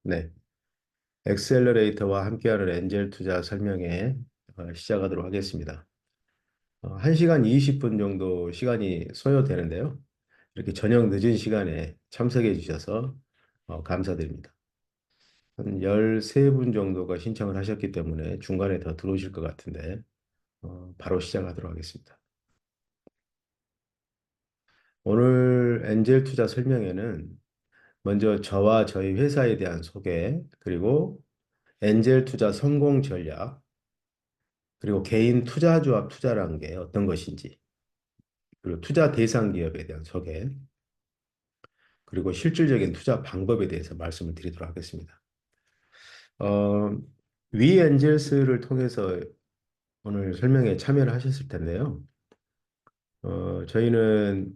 네, 엑셀러레이터와 함께하는 엔젤 투자 설명회 시작하도록 하겠습니다. 1시간 20분 정도 시간이 소요되는데요. 이렇게 저녁 늦은 시간에 참석해 주셔서 감사드립니다. 한 13분 정도가 신청을 하셨기 때문에 중간에 더 들어오실 것 같은데 바로 시작하도록 하겠습니다. 오늘 엔젤 투자 설명회는 먼저 저와 저희 회사에 대한 소개, 그리고 엔젤 투자 성공 전략, 그리고 개인 투자 조합 투자라는 게 어떤 것인지, 그리고 투자 대상 기업에 대한 소개, 그리고 실질적인 투자 방법에 대해서 말씀을 드리도록 하겠습니다. 어, 위 엔젤스를 통해서 오늘 설명에 참여를 하셨을 텐데요. 저희는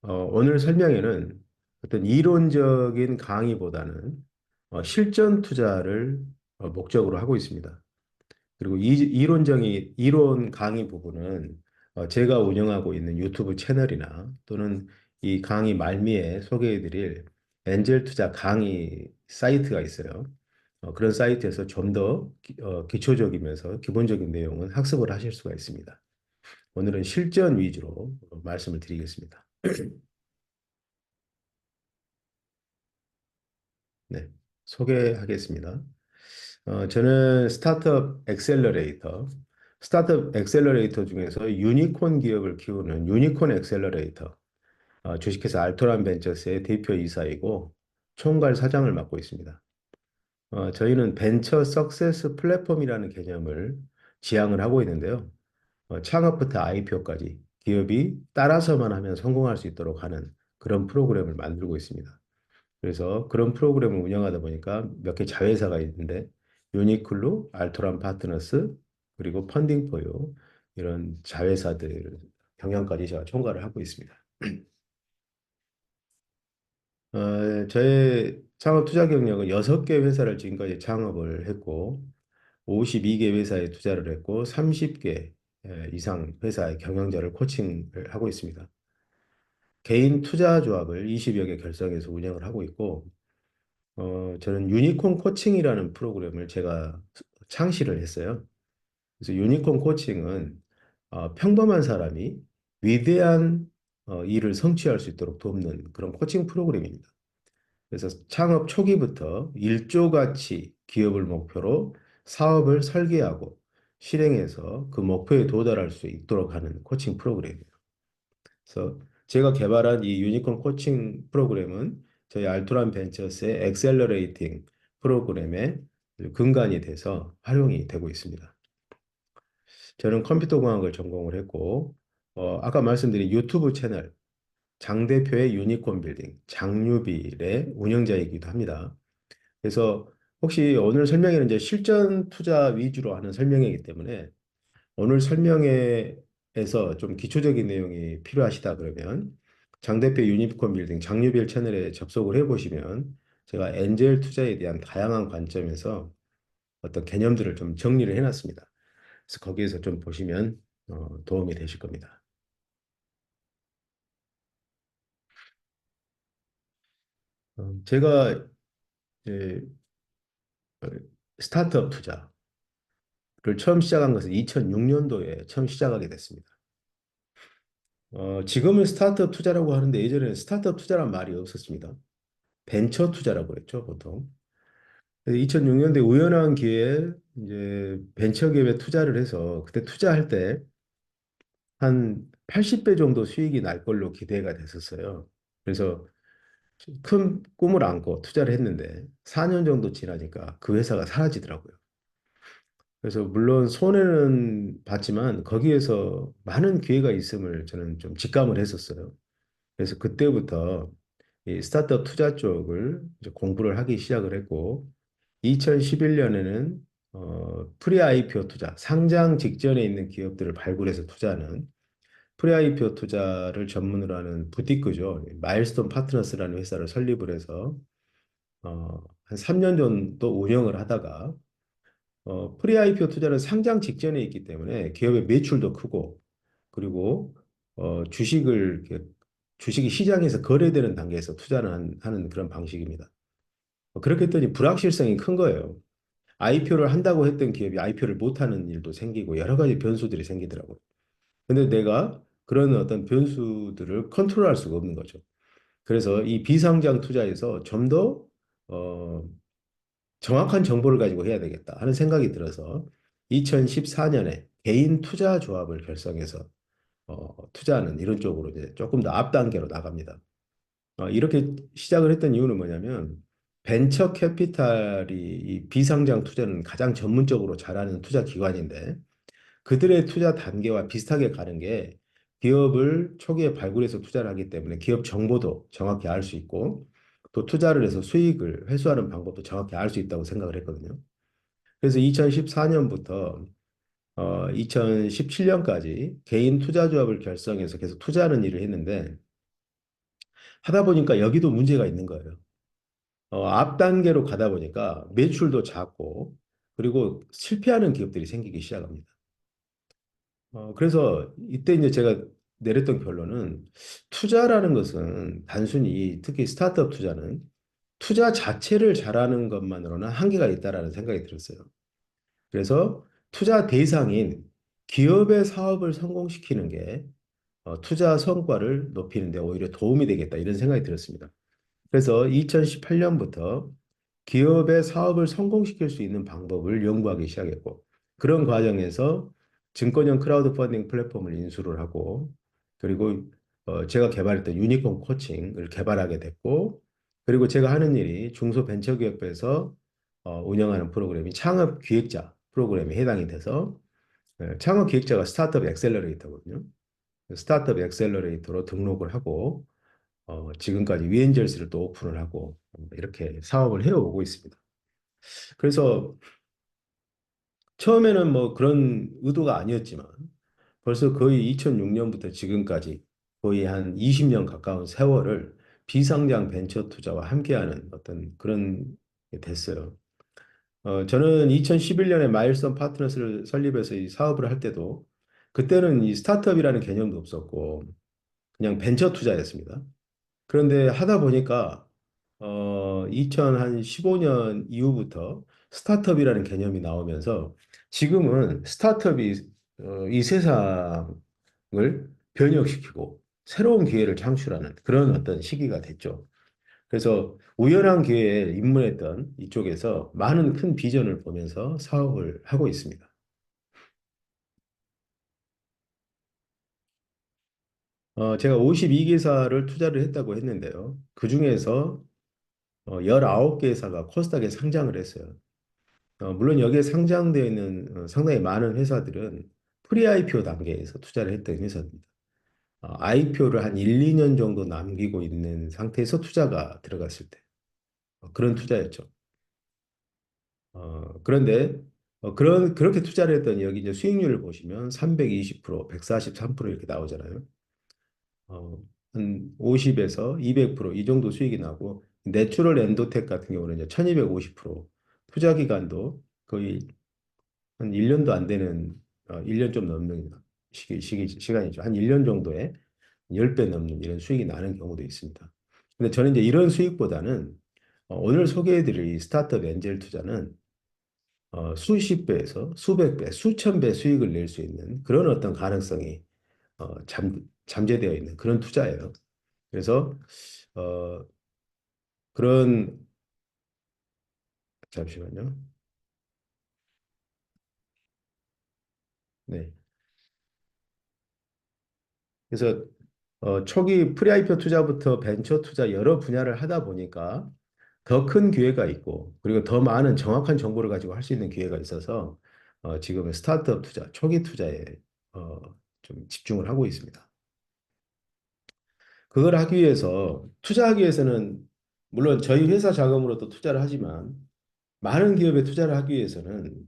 오늘 설명에는 어떤 이론적인 강의보다는 실전 투자를 목적으로 하고 있습니다. 그리고 이론 강의 부분은 제가 운영하고 있는 유튜브 채널이나 또는 이 강의 말미에 소개해드릴 엔젤 투자 강의 사이트가 있어요. 그런 사이트에서 좀 더 기초적이면서 기본적인 내용은 학습을 하실 수가 있습니다. 오늘은 실전 위주로 말씀을 드리겠습니다. 네, 소개하겠습니다. 저는 스타트업 엑셀러레이터 중에서 유니콘 기업을 키우는 유니콘 엑셀러레이터, 주식회사 알토란 벤처스의 대표이사이고 총괄 사장을 맡고 있습니다. 저희는 벤처 석세스 플랫폼이라는 개념을 지향을 하고 있는데요. 창업부터 IPO까지 기업이 따라서만 하면 성공할 수 있도록 하는 그런 프로그램을 만들고 있습니다. 그래서 그런 프로그램을 운영하다 보니까 몇 개 자회사가 있는데 유니클로, 알토란 파트너스, 그리고 펀딩포유 이런 자회사들 경영까지 제가 총괄을 하고 있습니다. 저의 창업 투자 경력은 6개 회사를 지금까지 창업을 했고 52개 회사에 투자를 했고 30개 이상 회사의 경영자를 코칭을 하고 있습니다. 개인 투자 조합을 20여 개 결성해서 운영을 하고 있고 저는 유니콘 코칭이라는 프로그램을 제가 창시를 했어요. 그래서 유니콘 코칭은 평범한 사람이 위대한 일을 성취할 수 있도록 돕는 그런 코칭 프로그램입니다. 그래서 창업 초기부터 일조가치 기업을 목표로 사업을 설계하고 실행해서 그 목표에 도달할 수 있도록 하는 코칭 프로그램이에요. 그래서 제가 개발한 이 유니콘 코칭 프로그램은 저희 알토란 벤처스의 엑셀러레이팅 프로그램의 근간이 돼서 활용이 되고 있습니다. 저는 컴퓨터 공학을 전공을 했고, 아까 말씀드린 유튜브 채널, 장 대표의 유니콘 빌딩, 장유빌의 운영자이기도 합니다. 그래서 혹시 오늘 설명회는 이제 실전 투자 위주로 하는 설명회이기 때문에 오늘 설명회에서 좀 기초적인 내용이 필요하시다 그러면 장 대표 유니콘 빌딩 장유빌 채널에 접속을 해보시면 제가 엔젤 투자에 대한 다양한 관점에서 어떤 개념들을 좀 정리를 해놨습니다. 그래서 거기에서 좀 보시면 도움이 되실 겁니다. 제가 이제 어, 스타트업 투자를 처음 시작한 것은 2006년도에 처음 시작하게 됐습니다. 지금은 스타트업 투자라고 하는데 예전에는 스타트업 투자란 말이 없었습니다. 벤처 투자라고 했죠, 보통. 2006년도에 우연한 기회에 이제 벤처 기업에 투자를 해서 그때 투자할 때 한 80배 정도 수익이 날 걸로 기대가 됐었어요. 그래서 큰 꿈을 안고 투자를 했는데 4년 정도 지나니까 그 회사가 사라지더라고요. 그래서 물론 손해는 봤지만 거기에서 많은 기회가 있음을 저는 좀 직감을 했었어요. 그래서 그때부터 이 스타트업 투자 쪽을 이제 공부를 하기 시작을 했고 2011년에는 프리 IPO 투자, 상장 직전에 있는 기업들을 발굴해서 투자하는 프리 IPO 투자를 전문으로 하는 부티크죠. 마일스톤 파트너스라는 회사를 설립을 해서 한 3년 정도 운영을 하다가 프리 IPO 투자는 상장 직전에 있기 때문에 기업의 매출도 크고 그리고 주식이 시장에서 거래되는 단계에서 투자를 하는 그런 방식입니다. 그렇게 했더니 불확실성이 큰 거예요. IPO를 한다고 했던 기업이 IPO를 못하는 일도 생기고 여러 가지 변수들이 생기더라고요. 근데 내가 그런 어떤 변수들을 컨트롤할 수가 없는 거죠. 그래서 이 비상장 투자에서 좀 더 정확한 정보를 가지고 해야 되겠다 하는 생각이 들어서 2014년에 개인 투자 조합을 결성해서 투자하는 이런 쪽으로 이제 조금 더 앞단계로 나갑니다. 이렇게 시작을 했던 이유는 뭐냐면 벤처 캐피탈이 이 비상장 투자는 가장 전문적으로 잘하는 투자 기관인데 그들의 투자 단계와 비슷하게 가는 게 기업을 초기에 발굴해서 투자를 하기 때문에 기업 정보도 정확히 알 수 있고 또 투자를 해서 수익을 회수하는 방법도 정확히 알 수 있다고 생각을 했거든요. 그래서 2014년부터 2017년까지 개인 투자 조합을 결성해서 계속 투자하는 일을 했는데 하다 보니까 여기도 문제가 있는 거예요. 앞 단계로 가다 보니까 매출도 작고 그리고 실패하는 기업들이 생기기 시작합니다. 그래서 이때 이제 제가 내렸던 결론은 투자라는 것은 단순히 특히 스타트업 투자는 투자 자체를 잘하는 것만으로는 한계가 있다라는 생각이 들었어요. 그래서 투자 대상인 기업의 사업을 성공시키는 게 투자 성과를 높이는 데 오히려 도움이 되겠다 이런 생각이 들었습니다. 그래서 2018년부터 기업의 사업을 성공시킬 수 있는 방법을 연구하기 시작했고, 그런 과정에서 증권형 크라우드 펀딩 플랫폼을 인수를 하고, 그리고 제가 개발했던 유니콘 코칭을 개발하게 됐고, 그리고 제가 하는 일이 중소벤처기업에서 운영하는 프로그램이 창업 기획자 프로그램에 해당이 돼서 창업 기획자가 스타트업 엑셀러레이터거든요. 스타트업 엑셀러레이터로 등록을 하고 지금까지 위엔젤스를 또 오픈을 하고 이렇게 사업을 해오고 있습니다. 그래서 처음에는 뭐 그런 의도가 아니었지만 벌써 거의 2006년부터 지금까지 거의 한 20년 가까운 세월을 비상장 벤처 투자와 함께하는 어떤 그런 게 됐어요. 저는 2011년에 마일스톤 파트너스를 설립해서 이 사업을 할 때도 그때는 이 스타트업이라는 개념도 없었고 그냥 벤처 투자였습니다. 그런데 하다 보니까 2015년 이후부터 스타트업이라는 개념이 나오면서 지금은 스타트업이 이 세상을 변혁시키고 새로운 기회를 창출하는 그런 어떤 시기가 됐죠. 그래서 우연한 기회에 입문했던 이쪽에서 많은 큰 비전을 보면서 사업을 하고 있습니다. 제가 52개사를 투자를 했다고 했는데요. 그중에서 19개사가 코스닥에 상장을 했어요. 물론 여기에 상장되어 있는 상당히 많은 회사들은 프리-IPO 단계에서 투자를 했던 회사입니다. IPO를 한 1, 2년 정도 남기고 있는 상태에서 투자가 들어갔을 때 그런 투자였죠. 그런데 그렇게 투자를 했더니 여기 이제 수익률을 보시면 320%, 143% 이렇게 나오잖아요. 한 50에서 200%이 정도 수익이 나고 내추럴 엔도텍 같은 경우는 이제 1250% 투자 기간도 거의 한 1년도 안 되는 1년 좀 넘는 시간이죠. 한 1년 정도에 10배 넘는 이런 수익이 나는 경우도 있습니다. 근데 저는 이제 이런 수익보다는 오늘 소개해드릴 이 스타트업 엔젤 투자는 수십 배에서 수백 배, 수천 배 수익을 낼 수 있는 그런 어떤 가능성이 잠재되어 있는 그런 투자예요. 그래서 어, 그런 잠시만요. 네. 그래서 초기 프리IPO 투자부터 벤처 투자 여러 분야를 하다 보니까 더 큰 기회가 있고 그리고 더 많은 정확한 정보를 가지고 할 수 있는 기회가 있어서 지금은 스타트업 투자, 초기 투자에 어, 좀 집중을 하고 있습니다. 그걸 하기 위해서 투자하기 위해서는 물론 저희 회사 자금으로도 투자를 하지만 많은 기업에 투자를 하기 위해서는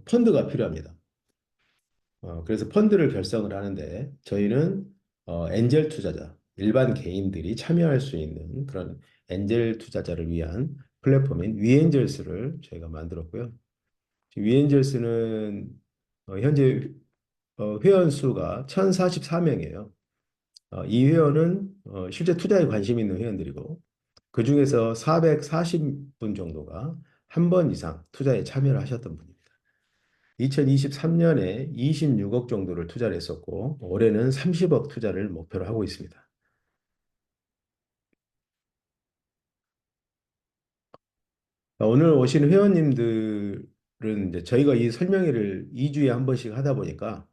펀드가 필요합니다. 그래서 펀드를 결성을 하는데 저희는 엔젤 투자자, 일반 개인들이 참여할 수 있는 그런 엔젤 투자자를 위한 플랫폼인 위엔젤스를 저희가 만들었고요. 위엔젤스는 현재 회원 수가 1,044명이에요. 이 회원은 실제 투자에 관심 있는 회원들이고 그중에서 440분 정도가 한 번 이상 투자에 참여를 하셨던 분입니다. 2023년에 26억 정도를 투자를 했었고 올해는 30억 투자를 목표로 하고 있습니다. 오늘 오신 회원님들은 이제 저희가 이 설명회를 2주에 한 번씩 하다 보니까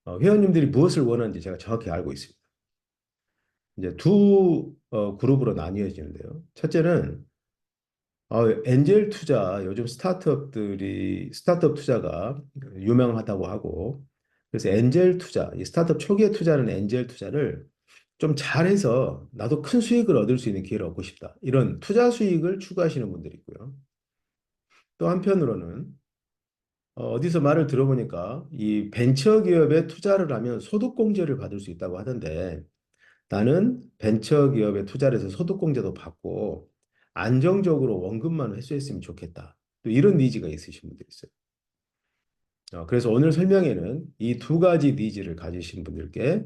회원님들이 무엇을 원하는지 제가 정확히 알고 있습니다. 이제 두 그룹으로 나뉘어지는데요. 첫째는 엔젤 투자, 요즘 스타트업 투자가 유명하다고 하고, 그래서 엔젤 투자, 이 스타트업 초기에 투자하는 엔젤 투자를 좀 잘해서 나도 큰 수익을 얻을 수 있는 기회를 얻고 싶다. 이런 투자 수익을 추구하시는 분들이 있고요. 또 한편으로는 어디서 말을 들어보니까 이 벤처 기업에 투자를 하면 소득공제를 받을 수 있다고 하던데 나는 벤처 기업에 투자를 해서 소득공제도 받고 안정적으로 원금만 회수했으면 좋겠다. 또 이런 니즈가 있으신 분들이 있어요. 그래서 오늘 설명에는 이 두 가지 니즈를 가지신 분들께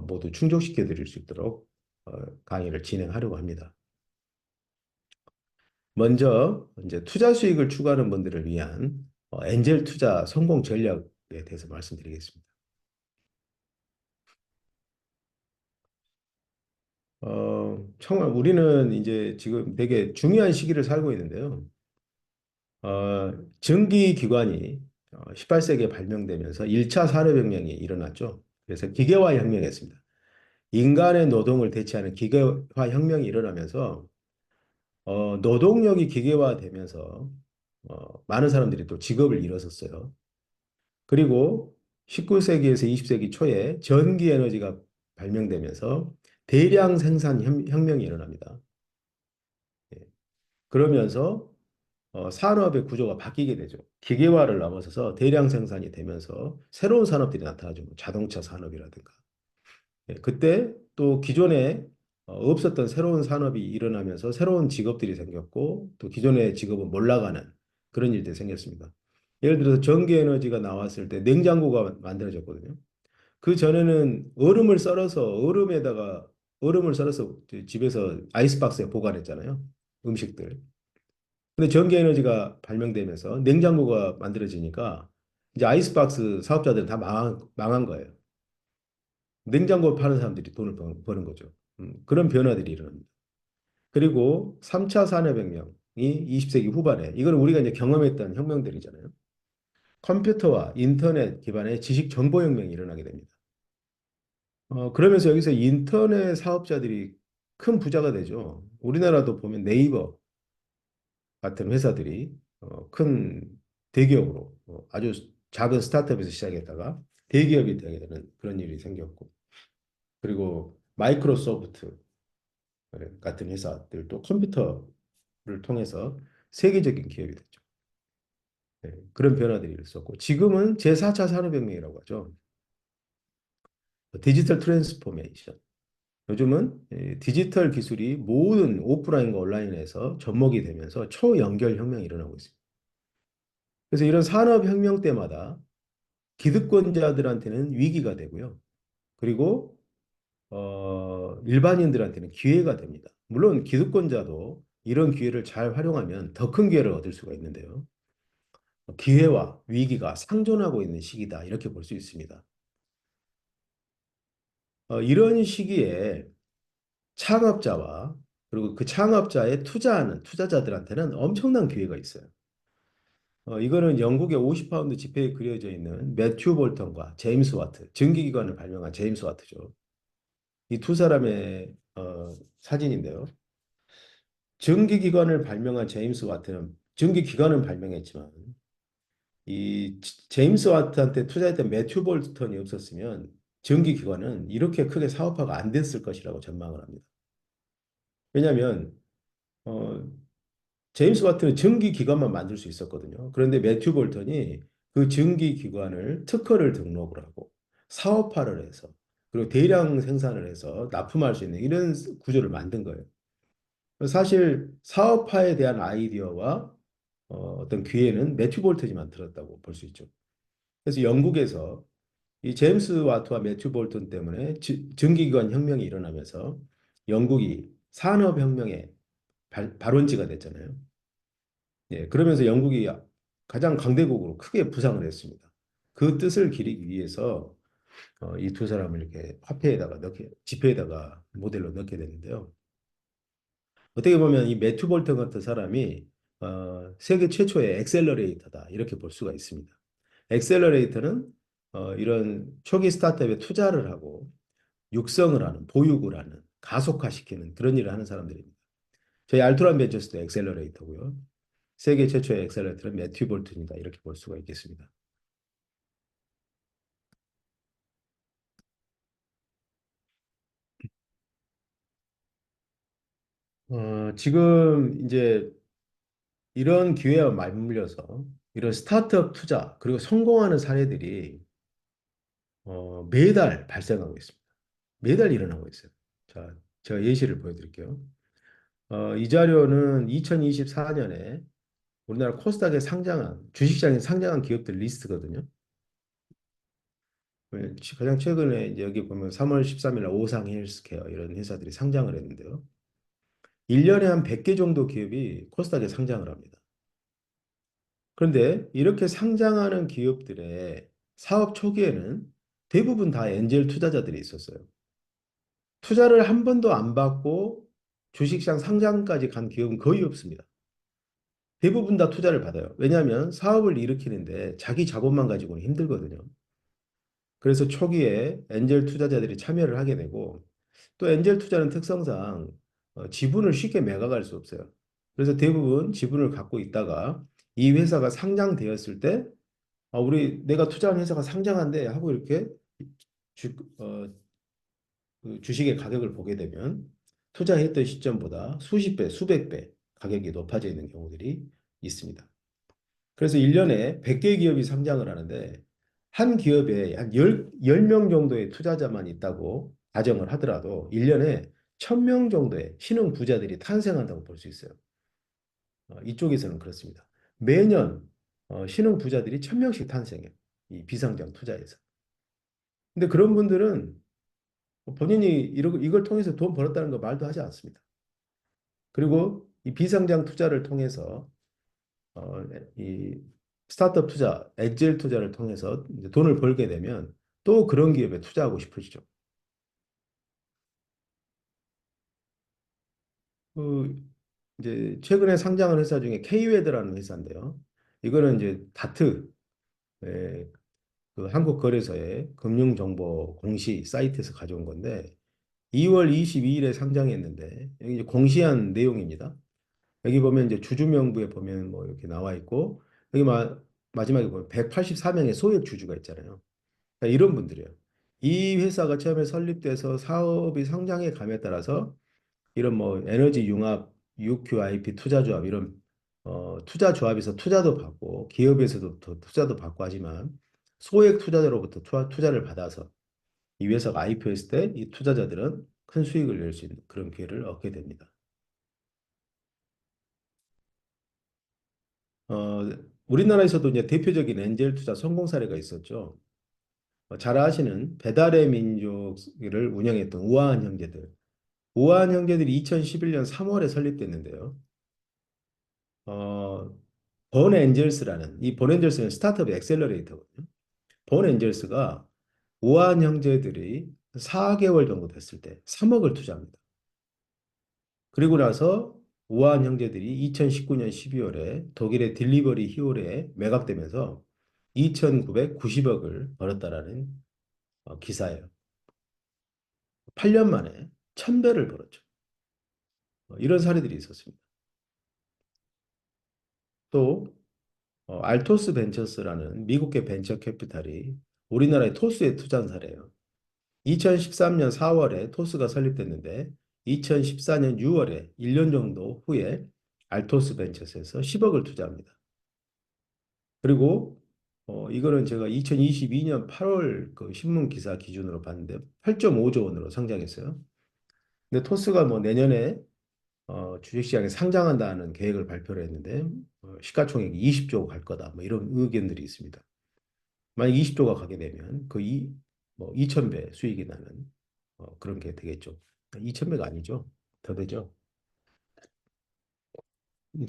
모두 충족시켜 드릴 수 있도록 강의를 진행하려고 합니다. 먼저 이제 투자 수익을 추구하는 분들을 위한 엔젤 투자 성공 전략에 대해서 말씀드리겠습니다. 정말 우리는 이제 지금 되게 중요한 시기를 살고 있는데요. 전기 기관이 18세기에 발명되면서 1차 산업혁명이 일어났죠. 그래서 기계화 혁명이었습니다. 인간의 노동을 대체하는 기계화 혁명이 일어나면서 노동력이 기계화되면서 많은 사람들이 또 직업을 잃었었어요. 그리고 19세기에서 20세기 초에 전기 에너지가 발명되면서 대량 생산 혁명이 일어납니다. 예. 그러면서 산업의 구조가 바뀌게 되죠. 기계화를 넘어서서 대량 생산이 되면서 새로운 산업들이 나타나죠. 뭐 자동차 산업이라든가. 예, 그때 또 기존에 없었던 새로운 산업이 일어나면서 새로운 직업들이 생겼고 또 기존의 직업은 몰락하는 그런 일들이 생겼습니다. 예를 들어서 전기 에너지가 나왔을 때 냉장고가 만들어졌거든요. 그 전에는 얼음을 썰어서 집에서 아이스박스에 보관했잖아요. 음식들. 근데 전기 에너지가 발명되면서 냉장고가 만들어지니까 이제 아이스박스 사업자들은 다 망한 거예요. 냉장고 파는 사람들이 돈을 버는 거죠. 그런 변화들이 일어납니다. 그리고 3차 산업혁명이 20세기 후반에 이건 우리가 이제 경험했던 혁명들이잖아요. 컴퓨터와 인터넷 기반의 지식 정보 혁명이 일어나게 됩니다. 그러면서 여기서 인터넷 사업자들이 큰 부자가 되죠. 우리나라도 보면 네이버 같은 회사들이 큰 대기업으로 아주 작은 스타트업에서 시작했다가 대기업이 되게 되는 그런 일이 생겼고 그리고 마이크로소프트 같은 회사들도 컴퓨터를 통해서 세계적인 기업이 됐죠. 네, 그런 변화들이 있었고 지금은 제4차 산업혁명이라고 하죠. 디지털 트랜스포메이션. 요즘은 디지털 기술이 모든 오프라인과 온라인에서 접목이 되면서 초연결 혁명이 일어나고 있습니다. 그래서 이런 산업혁명 때마다 기득권자들한테는 위기가 되고요. 그리고 일반인들한테는 기회가 됩니다. 물론 기득권자도 이런 기회를 잘 활용하면 더 큰 기회를 얻을 수가 있는데요. 기회와 위기가 상존하고 있는 시기다. 이렇게 볼 수 있습니다. 이런 시기에 창업자와 그리고 그 창업자에 투자하는 투자자들한테는 엄청난 기회가 있어요. 이거는 영국의 50파운드 지폐에 그려져 있는 매튜 볼턴과 제임스 와트, 증기기관을 발명한 제임스 와트죠. 이 두 사람의 사진인데요. 증기기관을 발명한 제임스 와트는 증기기관은 발명했지만 이 제임스 와트한테 투자했던 매튜 볼턴이 없었으면 증기기관은 이렇게 크게 사업화가 안 됐을 것이라고 전망을 합니다. 왜냐하면 어, 제임스 와트는 증기기관만 만들 수 있었거든요. 그런데 매튜 볼턴이 그 증기기관을 특허를 등록을 하고 사업화를 해서 그리고 대량 생산을 해서 납품할 수 있는 이런 구조를 만든 거예요. 사실 사업화에 대한 아이디어와 어떤 기회는 매튜 볼턴이만 들었다고 볼 수 있죠. 그래서 영국에서 이 제임스 와트와 매튜 볼턴 때문에 증기기관 혁명이 일어나면서 영국이 산업혁명의 발원지가 됐잖아요. 예, 그러면서 영국이 가장 강대국으로 크게 부상을 했습니다. 그 뜻을 기리기 위해서 이 두 사람을 이렇게 화폐에다가 넣게, 지폐에다가 모델로 넣게 되는데요. 어떻게 보면 이 매튜 볼턴 같은 사람이 세계 최초의 엑셀러레이터다 이렇게 볼 수가 있습니다. 엑셀러레이터는 이런 초기 스타트업에 투자를 하고 육성을 하는, 보육을 하는, 가속화시키는 그런 일을 하는 사람들입니다. 저희 알토란 벤처스도 엑셀러레이터고요. 세계 최초의 엑셀러레이터는 매튜 볼튼이다 이렇게 볼 수가 있겠습니다. 지금 이제 이런 기회와 맞물려서 이런 스타트업 투자 그리고 성공하는 사례들이 매달 발생하고 있습니다. 매달 일어나고 있어요. 자, 제가 예시를 보여드릴게요. 이 자료는 2024년에 우리나라 코스닥에 상장한 주식시장에 상장한 기업들 리스트거든요. 가장 최근에 이제 여기 보면 3월 13일 날 오상 헬스케어 이런 회사들이 상장을 했는데요. 1년에 한 100개 정도 기업이 코스닥에 상장을 합니다. 그런데 이렇게 상장하는 기업들의 사업 초기에는 대부분 다 엔젤 투자자들이 있었어요. 투자를 한 번도 안 받고 주식시장 상장까지 간 기업은 거의 없습니다. 대부분 다 투자를 받아요. 왜냐하면 사업을 일으키는데 자기 자본만 가지고는 힘들거든요. 그래서 초기에 엔젤 투자자들이 참여를 하게 되고 또 엔젤 투자는 특성상 지분을 쉽게 매각할 수 없어요. 그래서 대부분 지분을 갖고 있다가 이 회사가 상장되었을 때 우리 내가 투자한 회사가 상장한대 하고 이렇게 주, 어, 그 주식의 가격을 보게 되면 투자했던 시점보다 수십 배, 수백 배 가격이 높아져 있는 경우들이 있습니다. 그래서 1년에 100개 기업이 상장을 하는데 한 기업에 한 10명 정도의 투자자만 있다고 가정을 하더라도 1년에 1000명 정도의 신흥 부자들이 탄생한다고 볼 수 있어요. 이쪽에서는 그렇습니다. 매년 신흥 부자들이 1000명씩 탄생해요. 이 비상장 투자에서. 근데 그런 분들은 본인이 이걸 통해서 돈 벌었다는 거 말도 하지 않습니다. 그리고 이 비상장 투자를 통해서 이 스타트업 투자, 엑셀 투자를 통해서 이제 돈을 벌게 되면 또 그런 기업에 투자하고 싶으시죠. 그 이제 최근에 상장한 회사 중에 K웨드라는 회사인데요. 이거는 이제 다트 그 한국거래소의 금융정보 공시 사이트에서 가져온 건데 2월 22일에 상장했는데 여기 이제 공시한 내용입니다. 여기 보면 이제 주주명부에 보면 뭐 이렇게 나와 있고 여기 마지막에 보면 184명의 소액 주주가 있잖아요. 그러니까 이런 분들이에요. 이 회사가 처음에 설립돼서 사업이 성장해 감에 따라서 이런 뭐 에너지 융합, UQIP 투자조합 이런 투자 조합에서 투자도 받고 기업에서도 투자도 받고 하지만 소액 투자자로부터 투자를 받아서 이 회사가 IPO했을 때 이 투자자들은 큰 수익을 낼 수 있는 그런 기회를 얻게 됩니다. 어, 우리나라에서도 이제 대표적인 엔젤 투자 성공 사례가 있었죠. 잘 아시는 배달의 민족을 운영했던 우아한 형제들. 우아한 형제들이 2011년 3월에 설립됐는데요. 어, 본 엔젤스라는 이 본 엔젤스는 스타트업 엑셀러레이터거든요. 본 엔젤스가 우아한 형제들이 4개월 정도 됐을 때 3억을 투자합니다. 그리고 나서 우아한 형제들이 2019년 12월에 독일의 딜리버리 히올에 매각되면서 2,990억을 벌었다라는 기사예요. 8년 만에 1000배를 벌었죠. 이런 사례들이 있었습니다. 또 알토스 벤처스라는 미국의 벤처 캐피탈이 우리나라의 토스에 투자한 사례예요. 2013년 4월에 토스가 설립됐는데 2014년 6월에 1년 정도 후에 알토스 벤처스에서 10억을 투자합니다. 그리고 이거는 제가 2022년 8월 그 신문 기사 기준으로 봤는데 8.5조 원으로 상장했어요. 근데 토스가 뭐 내년에 주식시장에 상장한다는 계획을 발표를 했는데 시가총액이 20조 갈 거다. 뭐 이런 의견들이 있습니다. 만약 20조가 가게 되면 뭐 2,000배 수익이 나는 그런 게 되겠죠. 2,000배가 아니죠. 더 되죠.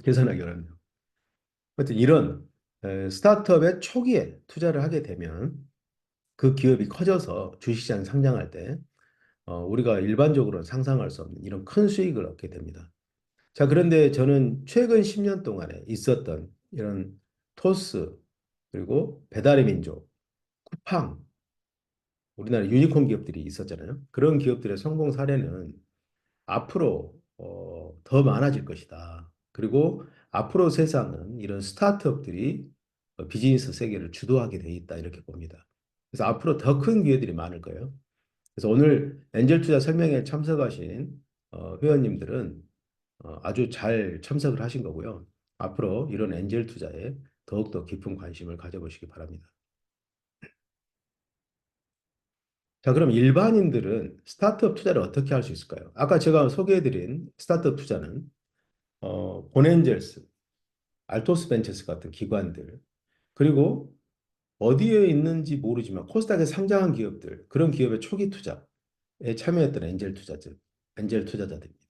계산하기 어렵네요. 하여튼 이런 스타트업의 초기에 투자를 하게 되면 그 기업이 커져서 주식시장 상장할 때 우리가 일반적으로는 상상할 수 없는 이런 큰 수익을 얻게 됩니다. 자, 그런데 저는 최근 10년 동안에 있었던 이런 토스, 그리고 배달의 민족, 쿠팡, 우리나라 유니콘 기업들이 있었잖아요. 그런 기업들의 성공 사례는 앞으로 더 많아질 것이다. 그리고 앞으로 세상은 이런 스타트업들이 비즈니스 세계를 주도하게 돼 있다. 이렇게 봅니다. 그래서 앞으로 더 큰 기회들이 많을 거예요. 그래서 오늘 엔젤 투자 설명회에 참석하신 회원님들은 아주 잘 참석을 하신 거고요. 앞으로 이런 엔젤 투자에 더욱더 깊은 관심을 가져보시기 바랍니다. 자, 그럼 일반인들은 스타트업 투자를 어떻게 할 수 있을까요? 아까 제가 소개해드린 스타트업 투자는 본엔젤스, 알토스 벤처스 같은 기관들, 그리고 어디에 있는지 모르지만 코스닥에 상장한 기업들, 그런 기업의 초기 투자에 참여했던 엔젤 투자자들입니다.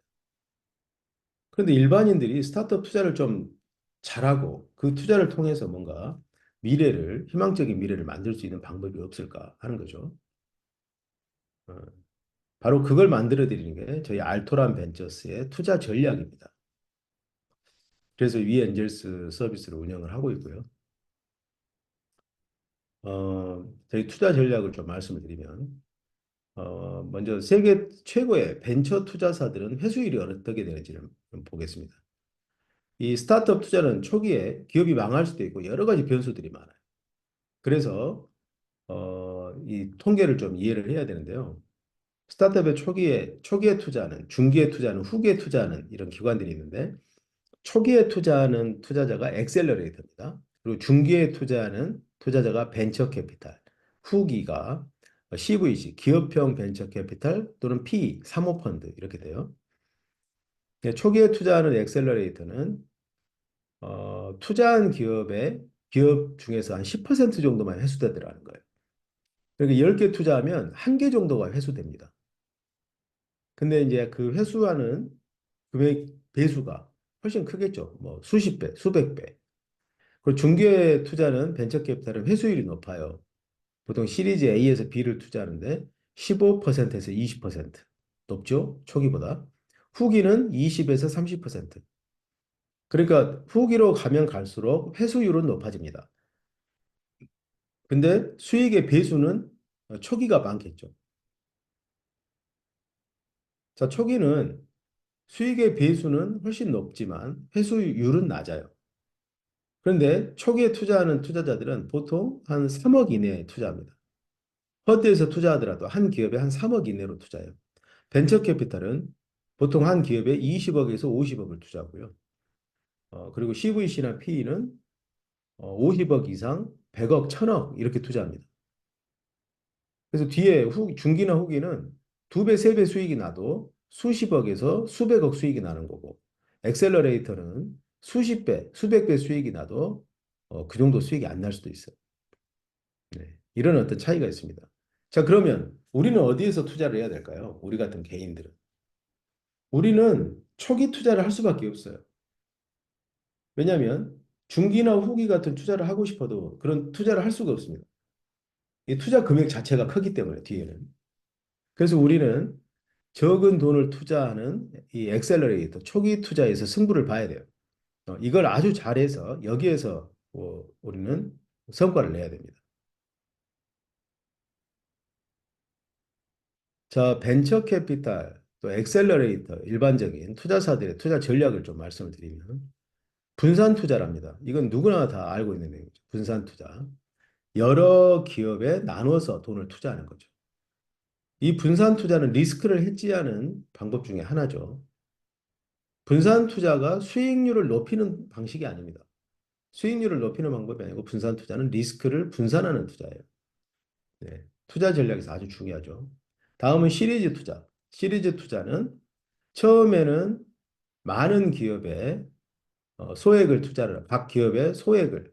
그런데 일반인들이 스타트업 투자를 좀 잘하고 그 투자를 통해서 뭔가 희망적인 미래를 만들 수 있는 방법이 없을까 하는 거죠. 어, 바로 그걸 만들어 드리는 게 저희 알토란 벤처스의 투자 전략입니다. 그래서 위 엔젤스 서비스를 운영을 하고 있고요. 저희 투자 전략을 좀 말씀을 드리면, 먼저 세계 최고의 벤처 투자사들은 회수율이 어떻게 되는지를 좀 보겠습니다. 이 스타트업 투자는 초기에 기업이 망할 수도 있고 여러 가지 변수들이 많아요. 그래서 이 통계를 좀 이해를 해야 되는데요. 스타트업의 초기에 투자하는, 중기에 투자하는, 후기에 투자하는 이런 기관들이 있는데 초기에 투자하는 투자자가 엑셀러레이터입니다. 그리고 중기에 투자하는 투자자가 벤처 캐피탈, 후기가 CVC, 기업형 벤처 캐피탈 또는 PE, 사모펀드 이렇게 돼요. 초기에 투자하는 엑셀러레이터는 투자한 기업 중에서 한 10% 정도만 회수되더라는 거예요. 그러니까 10개 투자하면 1개 정도가 회수됩니다. 근데 이제 그 회수하는 금액 배수가 훨씬 크겠죠. 뭐 수십 배, 수백 배. 그리고 중개 투자는 벤처 캐피탈은 회수율이 높아요. 보통 시리즈 A에서 B를 투자하는데 15%에서 20% 높죠? 초기보다. 후기는 20에서 30%. 그러니까 후기로 가면 갈수록 회수율은 높아집니다. 근데 수익의 배수는 초기가 많겠죠. 자, 초기는 수익의 배수는 훨씬 높지만 회수율은 낮아요. 그런데 초기에 투자하는 투자자들은 보통 한 3억 이내에 투자합니다. 허드에서 투자하더라도 한 기업에 한 3억 이내로 투자해요. 벤처 캐피탈은 보통 한 기업에 20억에서 50억을 투자하고요. 그리고 CVC나 PE는 50억 이상, 100억, 1000억 이렇게 투자합니다. 그래서 뒤에 중기나 후기는 두 배, 세 배 수익이 나도 수십억에서 수백억 수익이 나는 거고, 엑셀러레이터는 수십 배, 수백 배 수익이 나도 그 정도 수익이 안 날 수도 있어요. 네. 이런 어떤 차이가 있습니다. 자, 그러면 우리는 어디에서 투자를 해야 될까요? 우리 같은 개인들은. 우리는 초기 투자를 할 수밖에 없어요. 왜냐하면 중기나 후기 같은 투자를 하고 싶어도 그런 투자를 할 수가 없습니다. 이 투자 금액 자체가 크기 때문에 뒤에는. 그래서 우리는 적은 돈을 투자하는 이 엑셀러레이터, 초기 투자에서 승부를 봐야 돼요. 이걸 아주 잘해서 여기에서 우리는 성과를 내야 됩니다. 자, 벤처 캐피탈, 또 엑셀러레이터, 일반적인 투자사들의 투자 전략을 좀 말씀을 드리면 분산 투자랍니다. 이건 누구나 다 알고 있는 내용이죠. 분산 투자. 여러 기업에 나눠서 돈을 투자하는 거죠. 이 분산 투자는 리스크를 해지하는 방법 중에 하나죠. 분산 투자가 수익률을 높이는 방식이 아닙니다. 수익률을 높이는 방법이 아니고 분산 투자는 리스크를 분산하는 투자예요. 네. 투자 전략에서 아주 중요하죠. 다음은 시리즈 투자. 시리즈 투자는 처음에는 많은 기업에 소액을 각 기업의 소액을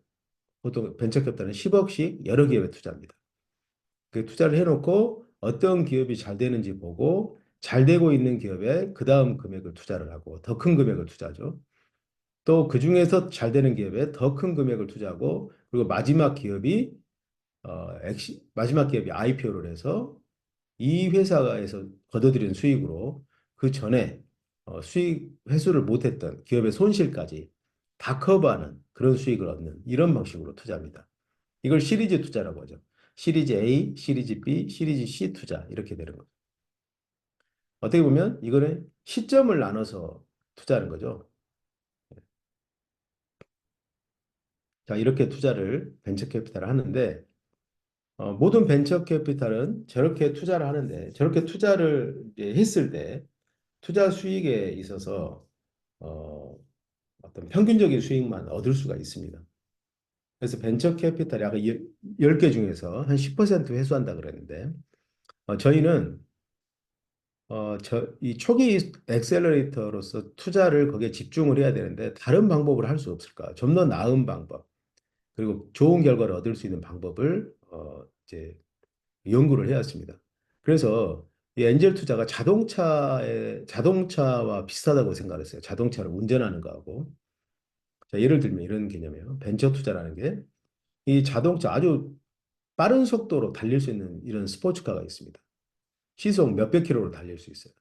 보통 벤처캐피탈은 10억씩 여러 기업에 투자합니다. 그 투자를 해놓고 어떤 기업이 잘 되는지 보고 잘 되고 있는 기업에 그 다음 금액을 투자를 하고 더 큰 금액을 투자하죠. 또 그중에서 잘 되는 기업에 더 큰 금액을 투자하고 그리고 마지막 기업이 IPO를 해서 이 회사에서 거둬들인 수익으로 그 전에 수익 회수를 못했던 기업의 손실까지 다 커버하는 그런 수익을 얻는 이런 방식으로 투자합니다. 이걸 시리즈 투자라고 하죠. 시리즈 A, 시리즈 B, 시리즈 C 투자 이렇게 되는 거죠. 어떻게 보면 이거는 시점을 나눠서 투자하는 거죠. 자, 이렇게 투자를 벤처 캐피탈을 하는데 모든 벤처 캐피탈은 저렇게 투자를 하는데 저렇게 투자를 이제 했을 때 투자 수익에 있어서 어, 어떤 평균적인 수익만 얻을 수가 있습니다. 그래서 벤처 캐피탈이 아까 10개 중에서 한 10% 회수한다 그랬는데 저희는 이 초기 엑셀러레이터로서 투자를 거기에 집중을 해야 되는데 다른 방법을 할 수 없을까? 좀 더 나은 방법, 그리고 좋은 결과를 얻을 수 있는 방법을 이제 연구를 해왔습니다. 그래서 이 엔젤 투자가 자동차와 비슷하다고 생각했어요. 자동차를 운전하는 거하고. 자, 예를 들면 이런 개념이에요. 벤처 투자라는 게 이 자동차 아주 빠른 속도로 달릴 수 있는 이런 스포츠카가 있습니다. 시속 몇백 킬로로 달릴 수 있어요.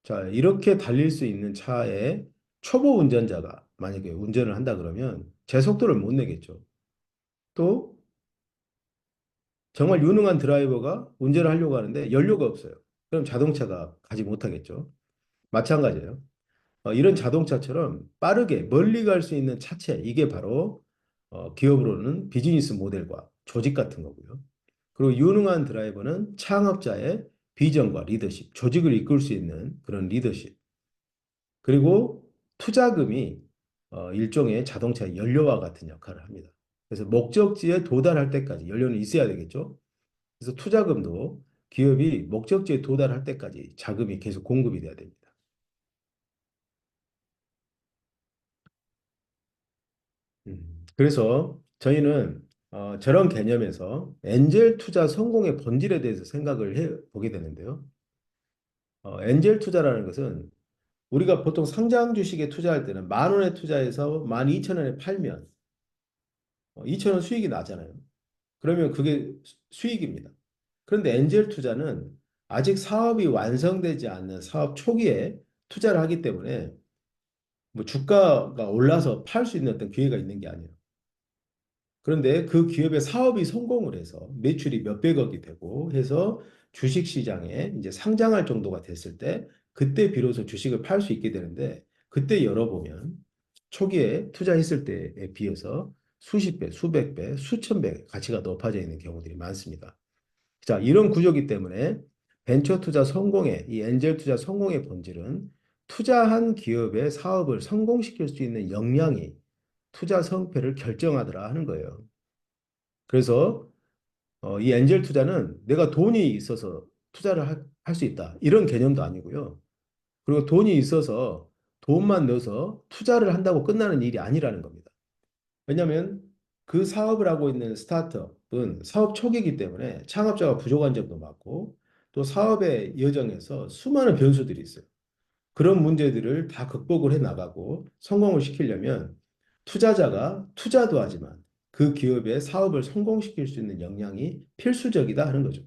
자, 이렇게 달릴 수 있는 차에 초보 운전자가 만약에 운전을 한다 그러면 제 속도를 못 내겠죠. 또 정말 유능한 드라이버가 운전을 하려고 하는데 연료가 없어요. 그럼 자동차가 가지 못하겠죠. 마찬가지예요. 이런 자동차처럼 빠르게 멀리 갈 수 있는 차체, 이게 바로 기업으로는 비즈니스 모델과 조직 같은 거고요. 그리고 유능한 드라이버는 창업자의 비전과 리더십, 조직을 이끌 수 있는 그런 리더십. 그리고 투자금이 일종의 자동차의 연료와 같은 역할을 합니다. 그래서 목적지에 도달할 때까지 연료는 있어야 되겠죠. 그래서 투자금도 기업이 목적지에 도달할 때까지 자금이 계속 공급이 돼야 됩니다. 그래서 저희는 저런 개념에서 엔젤 투자 성공의 본질에 대해서 생각을 해 보게 되는데요. 엔젤 투자라는 것은 우리가 보통 상장 주식에 투자할 때는 만 원에 투자해서 만 이천 원에 팔면 이천 원 수익이 나잖아요. 그러면 그게 수익입니다. 그런데 엔젤 투자는 아직 사업이 완성되지 않는 사업 초기에 투자를 하기 때문에 뭐 주가가 올라서 팔 수 있는 어떤 기회가 있는 게 아니에요. 그런데 그 기업의 사업이 성공을 해서 매출이 몇백억이 되고 해서 주식시장에 이제 상장할 정도가 됐을 때 그때 비로소 주식을 팔 수 있게 되는데 그때 열어보면 초기에 투자했을 때에 비해서 수십 배, 수백 배, 수천 배 가치가 높아져 있는 경우들이 많습니다. 자, 이런 구조기 때문에 벤처 투자 성공의 이 엔젤 투자 성공의 본질은 투자한 기업의 사업을 성공시킬 수 있는 역량이 투자 성패를 결정하더라 하는 거예요. 그래서 이 엔젤 투자는 내가 돈이 있어서 투자를 할 수 있다. 이런 개념도 아니고요. 그리고 돈이 있어서 돈만 넣어서 투자를 한다고 끝나는 일이 아니라는 겁니다. 왜냐하면 그 사업을 하고 있는 스타트업은 사업 초기이기 때문에 창업자가 부족한 점도 많고 또 사업의 여정에서 수많은 변수들이 있어요. 그런 문제들을 다 극복을 해 나가고 성공을 시키려면 투자자가 투자도 하지만 그 기업의 사업을 성공시킬 수 있는 역량이 필수적이다 하는 거죠.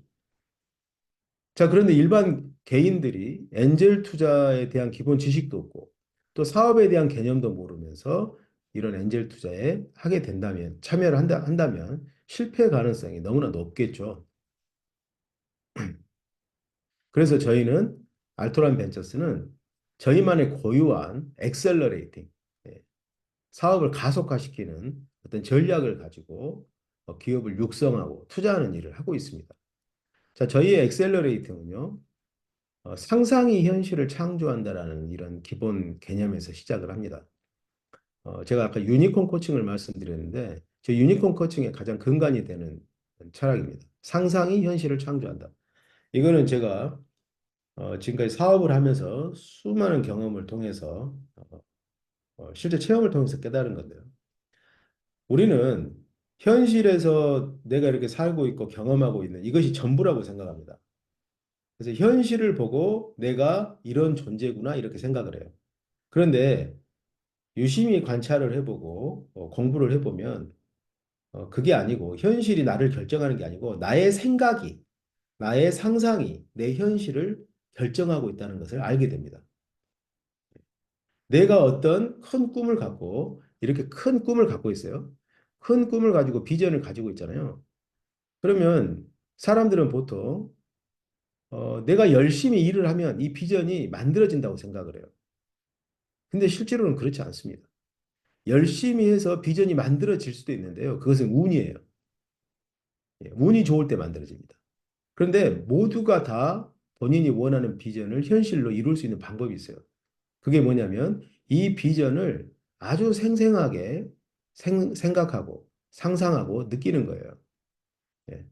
자, 그런데 일반 개인들이 엔젤 투자에 대한 기본 지식도 없고 또 사업에 대한 개념도 모르면서 이런 엔젤 투자에 하게 된다면 참여를 한다면 실패 가능성이 너무나 높겠죠. 그래서 저희는 알토란 벤처스는 저희만의 고유한 엑셀러레이팅, 사업을 가속화시키는 어떤 전략을 가지고 기업을 육성하고 투자하는 일을 하고 있습니다. 자, 저희의 엑셀러레이팅은요, 상상이 현실을 창조한다라는 이런 기본 개념에서 시작을 합니다. 제가 아까 유니콘 코칭을 말씀드렸는데, 저 유니콘 코칭의 가장 근간이 되는 철학입니다. 상상이 현실을 창조한다. 이거는 제가 지금까지 사업을 하면서 수많은 경험을 통해서 실제 체험을 통해서 깨달은 건데요. 우리는 현실에서 내가 이렇게 살고 있고 경험하고 있는 이것이 전부라고 생각합니다. 그래서 현실을 보고 내가 이런 존재구나 이렇게 생각을 해요. 그런데 유심히 관찰을 해보고 공부를 해보면 그게 아니고 현실이 나를 결정하는 게 아니고 나의 생각이, 나의 상상이 내 현실을 결정하고 있다는 것을 알게 됩니다. 내가 어떤 큰 꿈을 갖고 이렇게 큰 꿈을 갖고 있어요. 큰 꿈을 가지고 비전을 가지고 있잖아요. 그러면 사람들은 보통 내가 열심히 일을 하면 이 비전이 만들어진다고 생각을 해요. 근데 실제로는 그렇지 않습니다. 열심히 해서 비전이 만들어질 수도 있는데요. 그것은 운이에요. 예, 운이 좋을 때 만들어집니다. 그런데 모두가 다 본인이 원하는 비전을 현실로 이룰 수 있는 방법이 있어요. 그게 뭐냐면 이 비전을 아주 생생하게 생각하고 상상하고 느끼는 거예요. 예.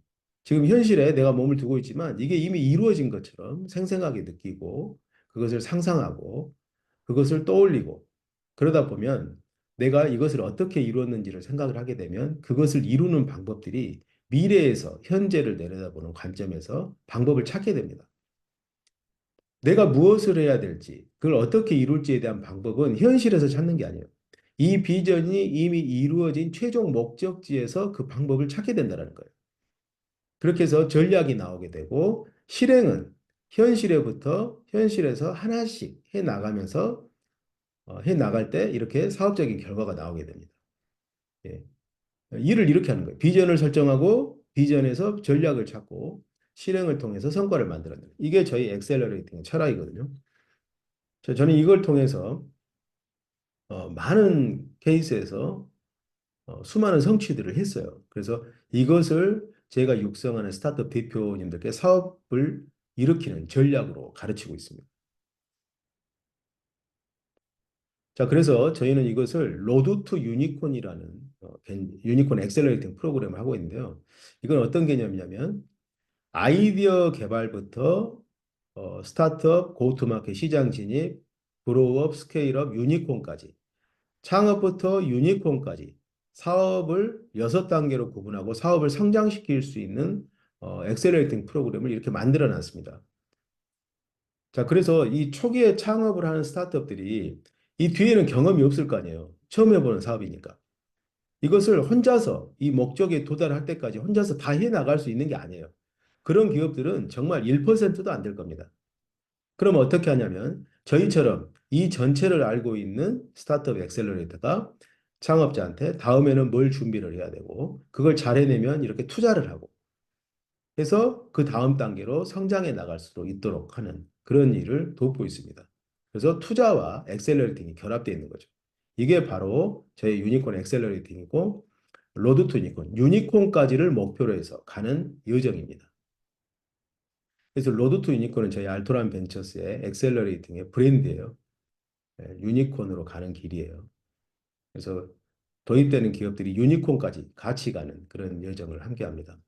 지금 현실에 내가 몸을 두고 있지만 이게 이미 이루어진 것처럼 생생하게 느끼고 그것을 상상하고 그것을 떠올리고 그러다 보면 내가 이것을 어떻게 이루었는지를 생각을 하게 되면 그것을 이루는 방법들이 미래에서 현재를 내려다보는 관점에서 방법을 찾게 됩니다. 내가 무엇을 해야 될지, 그걸 어떻게 이룰지에 대한 방법은 현실에서 찾는 게 아니에요. 이 비전이 이미 이루어진 최종 목적지에서 그 방법을 찾게 된다는 거예요. 그렇게 해서 전략이 나오게 되고, 실행은 현실에부터 현실에서 하나씩 해 나가면서 해 나갈 때 이렇게 사업적인 결과가 나오게 됩니다. 예. 일을 이렇게 하는 거예요. 비전을 설정하고 비전에서 전략을 찾고 실행을 통해서 성과를 만들어내는 이게 저희 엑셀러레이팅 철학이거든요. 저는 이걸 통해서 많은 케이스에서 수많은 성취들을 했어요. 그래서 이것을 제가 육성하는 스타트업 대표님들께 사업을 일으키는 전략으로 가르치고 있습니다. 자, 그래서 저희는 이것을 로드 투 유니콘이라는 유니콘 엑셀러레이팅 프로그램을 하고 있는데요. 이건 어떤 개념이냐면 아이디어 개발부터 스타트업, 고투마켓 시장 진입, 그로우업, 스케일업, 유니콘까지 창업부터 유니콘까지 사업을 6단계로 구분하고 사업을 성장시킬 수 있는 엑셀레이팅 프로그램을 이렇게 만들어 놨습니다. 자, 그래서 이 초기에 창업을 하는 스타트업들이 이 뒤에는 경험이 없을 거 아니에요. 처음 해보는 사업이니까. 이것을 혼자서 이 목적에 도달할 때까지 혼자서 다 해나갈 수 있는 게 아니에요. 그런 기업들은 정말 1%도 안 될 겁니다. 그럼 어떻게 하냐면 저희처럼 이 전체를 알고 있는 스타트업 엑셀러레이터가 창업자한테 다음에는 뭘 준비를 해야 되고 그걸 잘 해내면 이렇게 투자를 하고 해서 그 다음 단계로 성장해 나갈 수 있도록 하는 그런 일을 돕고 있습니다. 그래서 투자와 엑셀러레이팅이 결합되어 있는 거죠. 이게 바로 저희 유니콘 엑셀러레이팅이고 로드 투 유니콘, 유니콘까지를 목표로 해서 가는 여정입니다. 그래서 로드 투 유니콘은 저희 알토란 벤처스의 엑셀러레이팅의 브랜드예요. 예, 유니콘으로 가는 길이에요. 그래서 도입되는 기업들이 유니콘까지 같이 가는 그런 여정을 함께 합니다.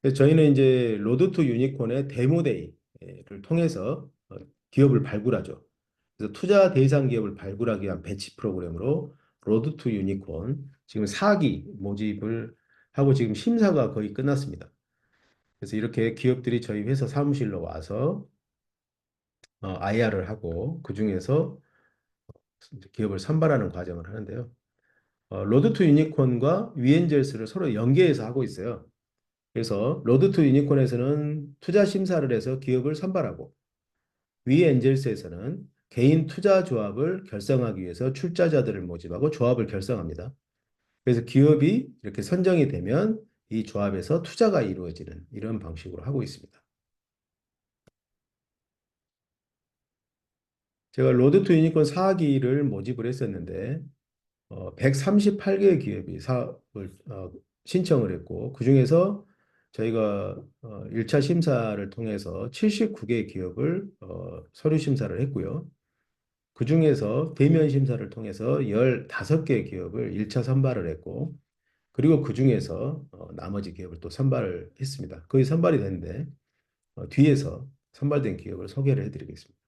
그래서 저희는 이제 로드 투 유니콘의 데모데이를 통해서 기업을 발굴하죠. 그래서 투자 대상 기업을 발굴하기 위한 배치 프로그램으로 로드 투 유니콘 지금 4기 모집을 하고 지금 심사가 거의 끝났습니다. 그래서 이렇게 기업들이 저희 회사 사무실로 와서 IR을 하고 그중에서 기업을 선발하는 과정을 하는데요. 로드 투 유니콘과 위엔젤스를 서로 연계해서 하고 있어요. 그래서 로드 투 유니콘에서는 투자 심사를 해서 기업을 선발하고 위엔젤스에서는 개인 투자 조합을 결성하기 위해서 출자자들을 모집하고 조합을 결성합니다. 그래서 기업이 이렇게 선정이 되면 이 조합에서 투자가 이루어지는 이런 방식으로 하고 있습니다. 제가 로드 투 유니콘 4기를 모집을 했었는데 138개의 기업이 사업을 신청을 했고 그중에서 저희가 1차 심사를 통해서 79개의 기업을 서류 심사를 했고요. 그중에서 대면 심사를 통해서 15개의 기업을 1차 선발을 했고 그리고 그중에서 나머지 기업을 또 선발을 했습니다. 거의 선발이 됐는데 뒤에서 선발된 기업을 소개를 해드리겠습니다.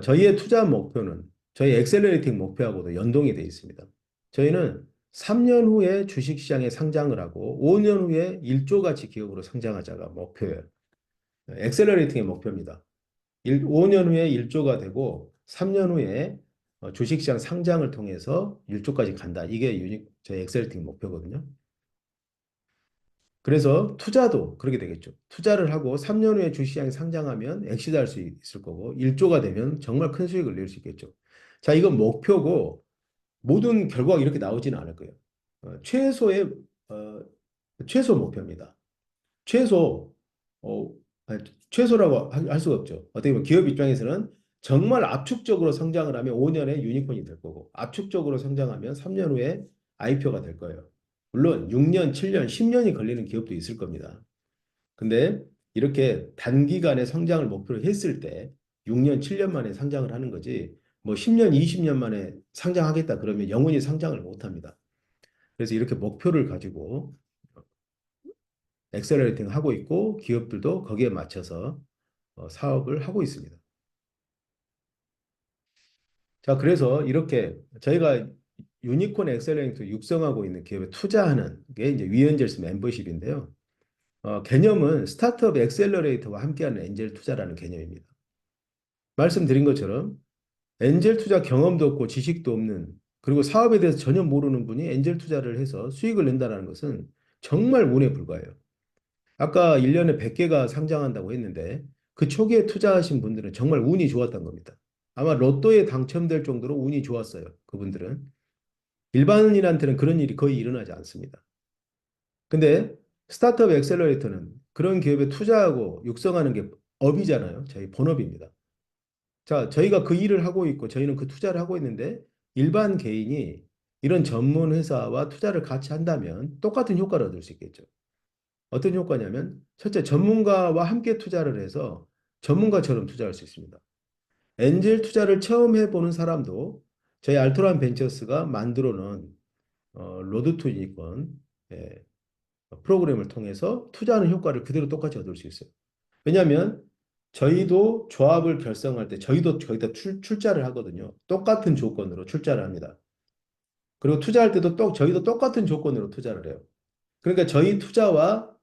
저희의 투자 목표는 저희 엑셀러레이팅 목표하고도 연동이 되어 있습니다. 저희는 3년 후에 주식시장에 상장을 하고 5년 후에 1조 가치 기업으로 성장하자가 목표예요. 엑셀러레이팅의 목표입니다. 5년 후에 1조가 되고 3년 후에 주식시장 상장을 통해서 1조까지 간다. 이게 저희 엑셀러레이팅 목표거든요. 그래서 투자도 그렇게 되겠죠. 투자를 하고 3년 후에 주식시장에 상장하면 엑시트할 수 있을 거고 1조가 되면 정말 큰 수익을 낼 수 있겠죠. 자, 이건 목표고 모든 결과가 이렇게 나오지는 않을 거예요. 최소의 어, 최소 목표입니다. 최소 어, 아니, 최소라고 할 수가 없죠. 어떻게 보면 기업 입장에서는 정말 압축적으로 성장을 하면 5년에 유니콘이 될 거고 압축적으로 성장하면 3년 후에 IPO가 될 거예요. 물론 6년, 7년, 10년이 걸리는 기업도 있을 겁니다. 근데 이렇게 단기간에 성장을 목표로 했을 때 6년, 7년 만에 상장을 하는 거지 뭐 10년, 20년 만에 상장하겠다 그러면 영원히 상장을 못 합니다. 그래서 이렇게 목표를 가지고 엑셀러레이팅 하고 있고 기업들도 거기에 맞춰서 사업을 하고 있습니다. 자, 그래서 이렇게 저희가 유니콘 엑셀러레이터 육성하고 있는 기업에 투자하는 게 이제 위엔젤스 멤버십인데요. 개념은 스타트업 엑셀러레이터와 함께하는 엔젤 투자라는 개념입니다. 말씀드린 것처럼 엔젤 투자 경험도 없고 지식도 없는 그리고 사업에 대해서 전혀 모르는 분이 엔젤 투자를 해서 수익을 낸다는 것은 정말 운에 불과해요. 아까 1년에 100개가 상장한다고 했는데 그 초기에 투자하신 분들은 정말 운이 좋았던 겁니다. 아마 로또에 당첨될 정도로 운이 좋았어요. 그분들은. 일반인한테는 그런 일이 거의 일어나지 않습니다. 근데 스타트업 엑셀러레이터는 그런 기업에 투자하고 육성하는 게 업이잖아요. 저희 본업입니다. 자, 저희가 그 일을 하고 있고 저희는 그 투자를 하고 있는데 일반 개인이 이런 전문 회사와 투자를 같이 한다면 똑같은 효과를 얻을 수 있겠죠. 어떤 효과냐면 첫째 전문가와 함께 투자를 해서 전문가처럼 투자할 수 있습니다. 엔젤 투자를 처음 해보는 사람도 저희 알토란 벤처스가 만들어 놓은 로드 투 유니콘 프로그램을 통해서 투자하는 효과를 그대로 똑같이 얻을 수 있어요. 왜냐하면 저희도 조합을 결성할 때 저희도 거기다 출자를 하거든요. 똑같은 조건으로 출자를 합니다. 그리고 투자할 때도 저희도 똑같은 조건으로 투자를 해요. 그러니까 저희 투자와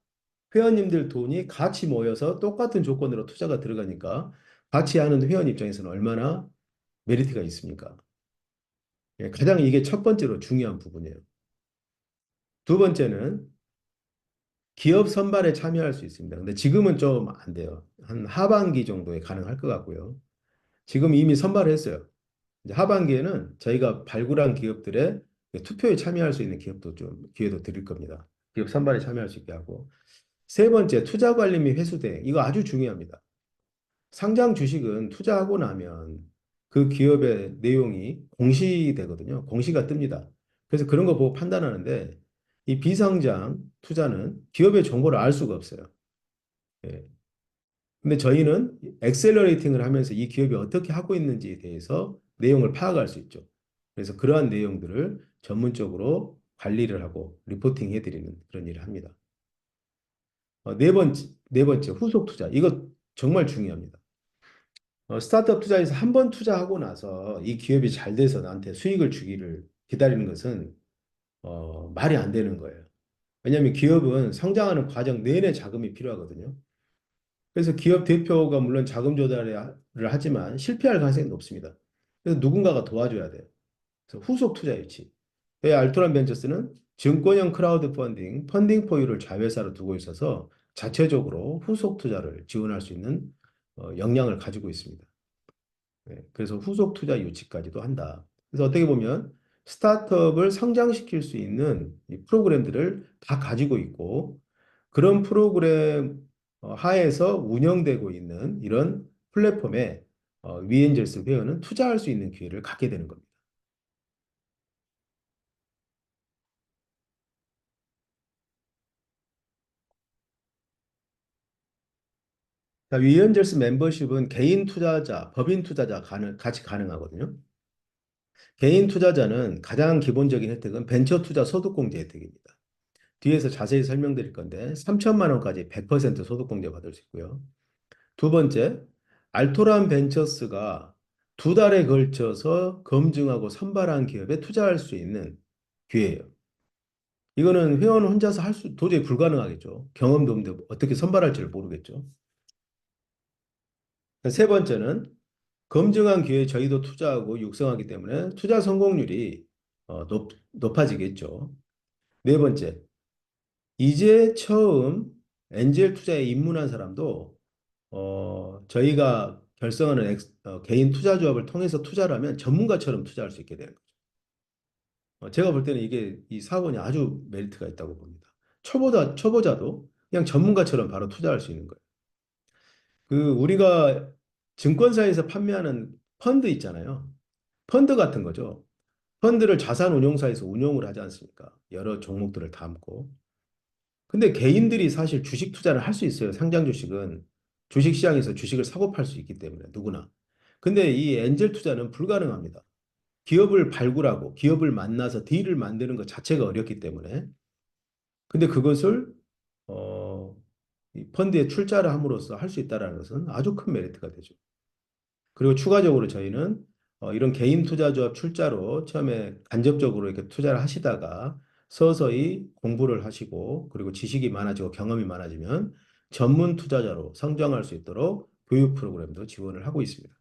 회원님들 돈이 같이 모여서 똑같은 조건으로 투자가 들어가니까 같이 하는 회원 입장에서는 얼마나 메리트가 있습니까? 예, 가장 이게 첫 번째로 중요한 부분이에요. 두 번째는 기업 선발에 참여할 수 있습니다. 근데 지금은 좀 안 돼요. 한 하반기 정도에 가능할 것 같고요. 지금 이미 선발을 했어요. 이제 하반기에는 저희가 발굴한 기업들의 투표에 참여할 수 있는 기업도 좀 기회도 드릴 겁니다. 기업 선발에 참여할 수 있게 하고. 세 번째, 투자 관리 및 회수 대행. 이거 아주 중요합니다. 상장 주식은 투자하고 나면 그 기업의 내용이 공시되거든요. 공시가 뜹니다. 그래서 그런 거 보고 판단하는데 이 비상장 투자는 기업의 정보를 알 수가 없어요. 예. 근데 저희는 엑셀러레이팅을 하면서 이 기업이 어떻게 하고 있는지에 대해서 내용을 파악할 수 있죠. 그래서 그러한 내용들을 전문적으로 관리를 하고 리포팅 해드리는 그런 일을 합니다. 네 번째, 후속 투자. 이거 정말 중요합니다. 스타트업 투자에서 한 번 투자하고 나서 이 기업이 잘 돼서 나한테 수익을 주기를 기다리는 것은 말이 안 되는 거예요. 왜냐하면 기업은 성장하는 과정 내내 자금이 필요하거든요. 그래서 기업 대표가 물론 자금 조달을 하지만 실패할 가능성이 높습니다. 그래서 누군가가 도와줘야 돼요. 그래서 후속 투자 유치. 왜 알토란 벤처스는 증권형 크라우드 펀딩 포유를 자회사로 두고 있어서 자체적으로 후속 투자를 지원할 수 있는 역량을 가지고 있습니다. 네, 그래서 후속 투자 유치까지도 한다. 그래서 어떻게 보면 스타트업을 성장시킬 수 있는 이 프로그램들을 다 가지고 있고 그런 프로그램 하에서 운영되고 있는 이런 플랫폼에 위엔젤스 회원은 투자할 수 있는 기회를 갖게 되는 겁니다. 자, 위엔젤스 멤버십은 개인 투자자, 법인 투자자 같이 가능하거든요. 개인 투자자는 가장 기본적인 혜택은 벤처 투자 소득공제 혜택입니다. 뒤에서 자세히 설명드릴 건데 3천만 원까지 100% 소득공제 받을 수 있고요. 두 번째, 알토란 벤처스가 2달에 걸쳐서 검증하고 선발한 기업에 투자할 수 있는 기회예요. 이거는 회원 혼자서 할 수 도저히 불가능하겠죠. 경험도 없는데 어떻게 선발할지를 모르겠죠. 세 번째는 검증한 기회에 저희도 투자하고 육성하기 때문에 투자 성공률이 높아지겠죠. 네 번째, 이제 처음 엔젤 투자에 입문한 사람도 저희가 결성하는 개인 투자 조합을 통해서 투자를 하면 전문가처럼 투자할 수 있게 되는 거죠. 제가 볼 때는 이게 이 사업원이 아주 메리트가 있다고 봅니다. 초보자도 그냥 전문가처럼 바로 투자할 수 있는 거예요. 우리가 증권사에서 판매하는 펀드 있잖아요. 펀드 같은 거죠. 펀드를 자산운용사에서 운용을 하지 않습니까? 여러 종목들을 담고. 근데 개인들이 사실 주식 투자를 할 수 있어요. 상장 주식은 주식시장에서 주식을 사고 팔 수 있기 때문에 누구나. 근데 이 엔젤 투자는 불가능합니다. 기업을 발굴하고 기업을 만나서 딜을 만드는 것 자체가 어렵기 때문에. 근데 그것을 어, 이 펀드에 출자를 함으로써 할 수 있다는 것은 아주 큰 메리트가 되죠. 그리고 추가적으로 저희는 이런 개인 투자조합 출자로 처음에 간접적으로 이렇게 투자를 하시다가 서서히 공부를 하시고 그리고 지식이 많아지고 경험이 많아지면 전문 투자자로 성장할 수 있도록 교육 프로그램도 지원을 하고 있습니다.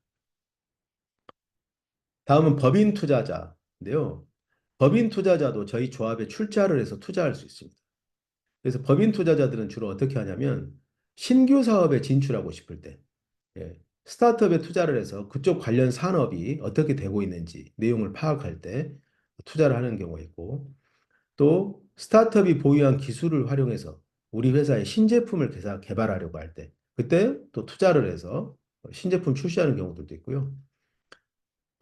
다음은 법인 투자자인데요. 법인 투자자도 저희 조합에 출자를 해서 투자할 수 있습니다. 그래서 법인 투자자들은 주로 어떻게 하냐면 신규 사업에 진출하고 싶을 때 예. 스타트업에 투자를 해서 그쪽 관련 산업이 어떻게 되고 있는지 내용을 파악할 때 투자를 하는 경우가 있고 또 스타트업이 보유한 기술을 활용해서 우리 회사의 신제품을 개발하려고 할 때 그때 또 투자를 해서 신제품 출시하는 경우들도 있고요.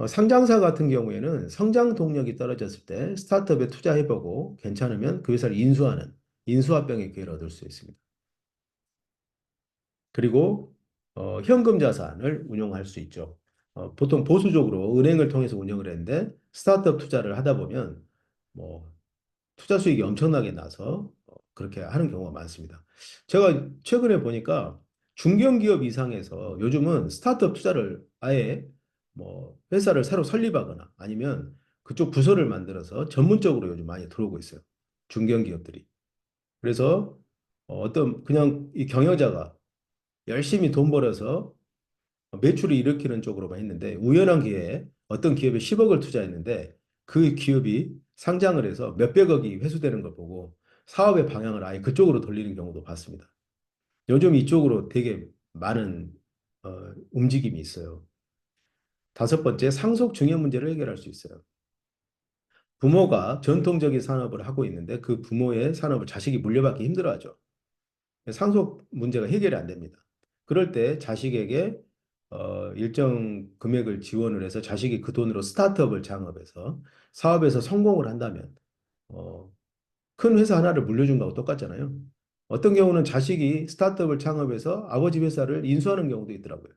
상장사 같은 경우에는 성장 동력이 떨어졌을 때 스타트업에 투자해보고 괜찮으면 그 회사를 인수하는 인수합병의 기회를 얻을 수 있습니다. 그리고 현금 자산을 운용할 수 있죠. 보통 보수적으로 은행을 통해서 운영을 했는데 스타트업 투자를 하다 보면 뭐 투자 수익이 엄청나게 나서 그렇게 하는 경우가 많습니다. 제가 최근에 보니까 중견기업 이상에서 요즘은 스타트업 투자를 아예 뭐 회사를 새로 설립하거나 아니면 그쪽 부서를 만들어서 전문적으로 요즘 많이 들어오고 있어요. 중견기업들이. 그래서 어떤 그냥 이 경영자가 열심히 돈 벌어서 매출을 일으키는 쪽으로만 했는데 우연한 기회에 어떤 기업에 10억을 투자했는데 그 기업이 상장을 해서 몇백억이 회수되는 걸 보고 사업의 방향을 아예 그쪽으로 돌리는 경우도 봤습니다. 요즘 이쪽으로 되게 많은 움직임이 있어요. 다섯 번째, 상속 증여 문제를 해결할 수 있어요. 부모가 전통적인 산업을 하고 있는데 그 부모의 산업을 자식이 물려받기 힘들어하죠. 상속 문제가 해결이 안 됩니다. 그럴 때 자식에게 일정 금액을 지원을 해서 자식이 그 돈으로 스타트업을 창업해서 사업에서 성공을 한다면 어, 큰 회사 하나를 물려준 거하고 똑같잖아요. 어떤 경우는 자식이 스타트업을 창업해서 아버지 회사를 인수하는 경우도 있더라고요.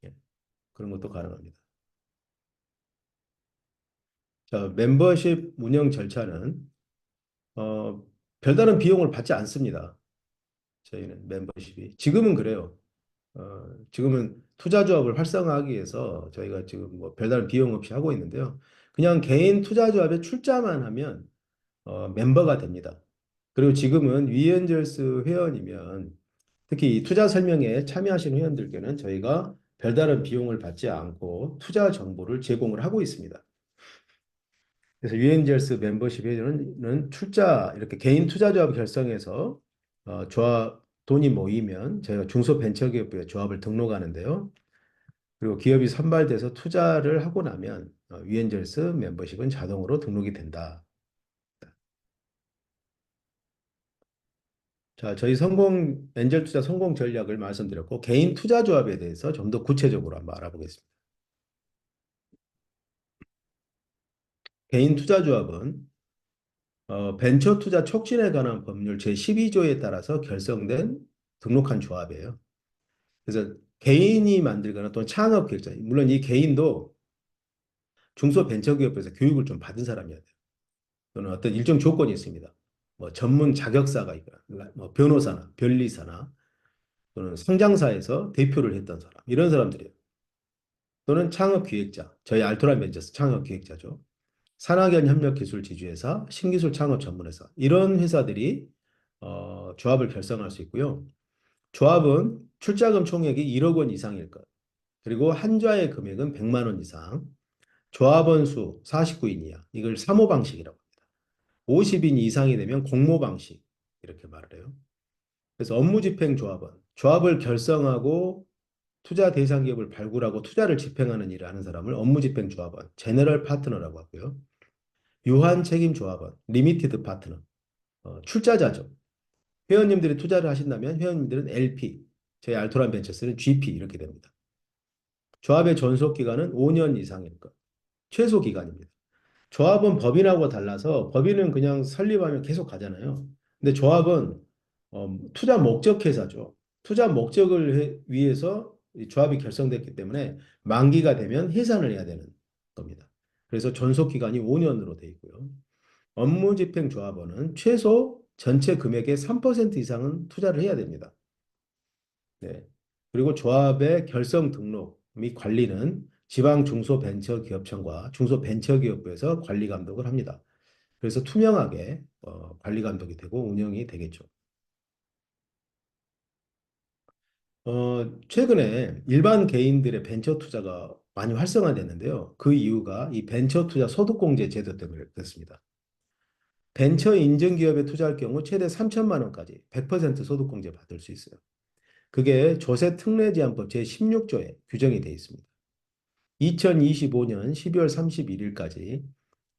예, 그런 것도 가능합니다. 자, 멤버십 운영 절차는 어, 별다른 비용을 받지 않습니다. 저희는 멤버십이. 지금은 그래요. 지금은 투자 조합을 활성화하기 위해서 저희가 지금 뭐 별다른 비용 없이 하고 있는데요. 그냥 개인 투자 조합에 출자만 하면 멤버가 됩니다. 그리고 지금은 위엔젤스 회원이면 특히 이 투자 설명회에 참여하시는 회원들께는 저희가 별다른 비용을 받지 않고 투자 정보를 제공을 하고 있습니다. 그래서 유엔젤스 멤버십 회원은 출자 이렇게 개인 투자 조합 결성해서 조합 돈이 모이면 저희가 중소벤처기업부에 조합을 등록하는데요. 그리고 기업이 선발돼서 투자를 하고 나면 유엔젤스 멤버십은 자동으로 등록이 된다. 자, 저희 엔젤 투자 성공 전략을 말씀드렸고 개인 투자 조합에 대해서 좀 더 구체적으로 한번 알아보겠습니다. 개인 투자 조합은 벤처 투자 촉진에 관한 법률 제12조에 따라서 결성된 등록한 조합이에요. 그래서 개인이 만들거나 또는 창업 기획자, 물론 이 개인도 중소벤처기업에서 교육을 좀 받은 사람이어야 돼요. 또는 어떤 일정 조건이 있습니다. 뭐 전문 자격사가 있거나, 뭐 변호사나 변리사나 또는 상장사에서 대표를 했던 사람, 이런 사람들이에요. 또는 창업 기획자, 저희 알토란 벤처스 창업 기획자죠. 산학연 협력기술 지주회사, 신기술 창업 전문회사 이런 회사들이 조합을 결성할 수 있고요. 조합은 출자금 총액이 1억 원 이상일 것. 그리고 한좌의 금액은 100만 원 이상. 조합원 수 49인 이하. 이걸 사모 방식이라고 합니다. 50인 이상이 되면 공모 방식 이렇게 말을 해요. 그래서 업무집행 조합원. 조합을 결성하고 투자 대상 기업을 발굴하고 투자를 집행하는 일을 하는 사람을 업무집행 조합원, 제너럴 파트너라고 하고요. 유한 책임 조합원, 리미티드 파트너, 출자자죠. 회원님들이 투자를 하신다면 회원님들은 LP, 저희 알토란 벤처스는 GP 이렇게 됩니다. 조합의 존속 기간은 5년 이상일 것. 최소 기간입니다. 조합은 법인하고 달라서 법인은 그냥 설립하면 계속 가잖아요. 근데 조합은 투자 목적 회사죠. 투자 목적을 위해서 이 조합이 결성됐기 때문에 만기가 되면 해산을 해야 되는 겁니다. 그래서 존속 기간이 5년으로 돼 있고요. 업무집행 조합원은 최소 전체 금액의 3% 이상은 투자를 해야 됩니다. 네. 그리고 조합의 결성 등록 및 관리는 지방 중소벤처기업청과 중소벤처기업부에서 관리 감독을 합니다. 그래서 투명하게 관리 감독이 되고 운영이 되겠죠. 최근에 일반 개인들의 벤처 투자가 많이 활성화됐는데요. 그 이유가 이 벤처 투자 소득공제 제도 때문에 그렇습니다. 벤처 인증 기업에 투자할 경우 최대 3천만 원까지 100% 소득공제 받을 수 있어요. 그게 조세특례제한법 제16조에 규정이 되어 있습니다. 2025년 12월 31일까지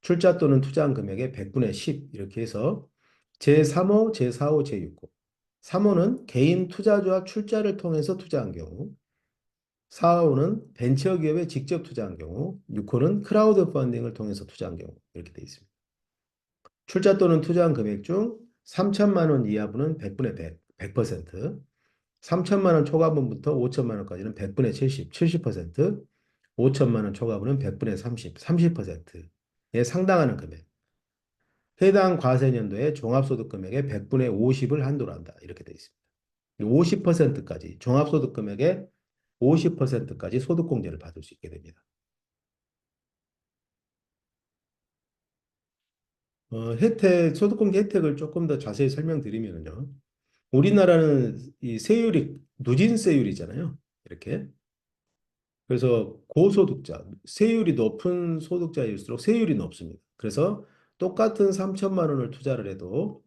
출자 또는 투자한 금액의 100분의 10 이렇게 해서 제3호, 제4호, 제6호. 3호는 개인 투자자와 출자를 통해서 투자한 경우, 4호는 벤처기업에 직접 투자한 경우, 6호는 크라우드 펀딩을 통해서 투자한 경우 이렇게 되어 있습니다. 출자 또는 투자한 금액 중 3천만 원 이하분은 100분의 100, 100%, 3천만 원 초과분부터 5천만 원까지는 100분의 70, 70%, 5천만 원 초과분은 100분의 30, 30%에 상당하는 금액. 해당 과세년도에 종합소득 금액의 100분의 50을 한도로 한다. 이렇게 되어 있습니다. 50%까지 종합소득 금액의 50%까지 소득공제를 받을 수 있게 됩니다. 소득공제 혜택을 조금 더 자세히 설명드리면요. 우리나라는 이 세율이 누진세율이잖아요. 이렇게. 그래서 고소득자, 세율이 높은 소득자일수록 세율이 높습니다. 그래서 똑같은 3천만 원을 투자를 해도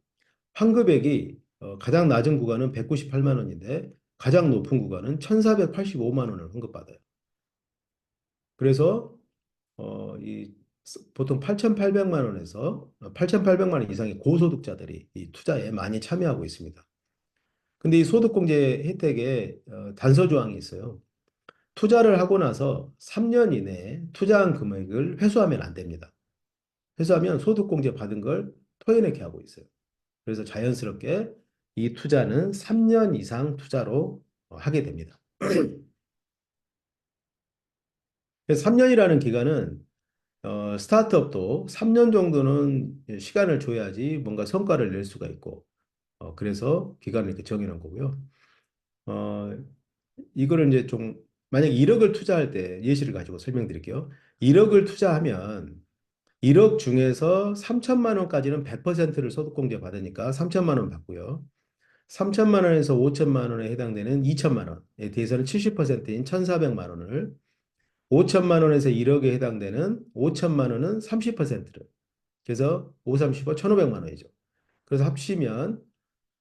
환급액이 가장 낮은 구간은 198만 원인데 가장 높은 구간은 1,485만 원을 환급받아요. 그래서 이 보통 8,800만 원에서 8,800만 원 이상의 고소득자들이 이 투자에 많이 참여하고 있습니다. 근데 이 소득공제 혜택에 단서 조항이 있어요. 투자를 하고 나서 3년 이내에 투자한 금액을 회수하면 안 됩니다. 회수하면 소득공제 받은 걸 토해내게 하고 있어요. 그래서 자연스럽게 이 투자는 3년 이상 투자로 하게 됩니다. 3년이라는 기간은 스타트업도 3년 정도는 시간을 줘야지 뭔가 성과를 낼 수가 있고 그래서 기간을 이렇게 정해놓은 거고요. 어, 이거를 이제 좀 만약 1억을 투자할 때 예시를 가지고 설명드릴게요. 1억을 투자하면 1억 중에서 3천만 원까지는 100%를 소득공제 받으니까 3천만 원 받고요. 3천만 원에서 5천만 원에 해당되는 2천만 원에 대해서는 70%인 1,400만 원을 5천만 원에서 1억에 해당되는 5천만 원은 30%를 그래서 5, 30억 1,500만 원이죠. 그래서 합치면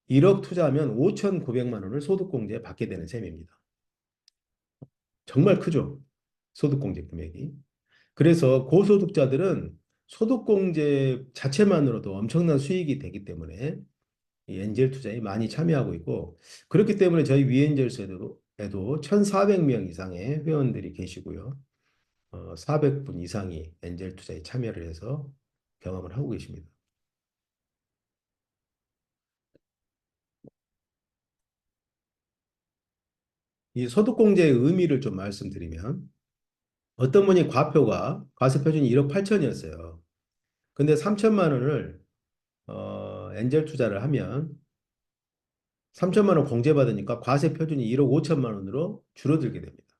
1억 투자하면 5,900만 원을 소득공제 받게 되는 셈입니다. 정말 크죠? 소득공제 금액이. 그래서 고소득자들은 소득공제 자체만으로도 엄청난 수익이 되기 때문에 이 엔젤 투자에 많이 참여하고 있고 그렇기 때문에 저희 위엔젤스에도 1,400명 이상의 회원들이 계시고요. 400분 이상이 엔젤 투자에 참여를 해서 경험을 하고 계십니다. 이 소득공제의 의미를 좀 말씀드리면 어떤 분이 과세 표준이 1억 8천이었어요. 근데 3천만 원을 엔젤 투자를 하면 3천만 원 공제받으니까 과세 표준이 1억 5천만 원으로 줄어들게 됩니다.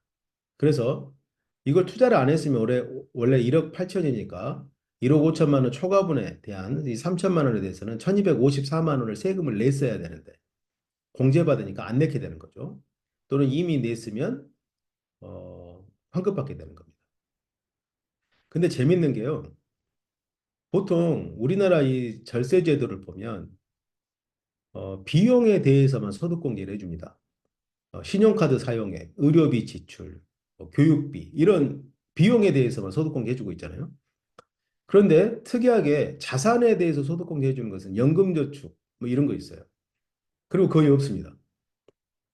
그래서 이걸 투자를 안 했으면 원래 1억 8천이니까 1억 5천만 원 초과분에 대한 이 3천만 원에 대해서는 1254만 원을 세금을 냈어야 되는데 공제받으니까 안 내게 되는 거죠. 또는 이미 냈으면 환급받게 되는 겁니다. 근데 재밌는 게요. 보통 우리나라 이 절세 제도를 보면 비용에 대해서만 소득공제를 해줍니다. 신용카드 사용액, 의료비 지출, 교육비 이런 비용에 대해서만 소득공제 해주고 있잖아요. 그런데 특이하게 자산에 대해서 소득공제 해주는 것은 연금저축 뭐 이런 거 있어요. 그리고 거의 없습니다.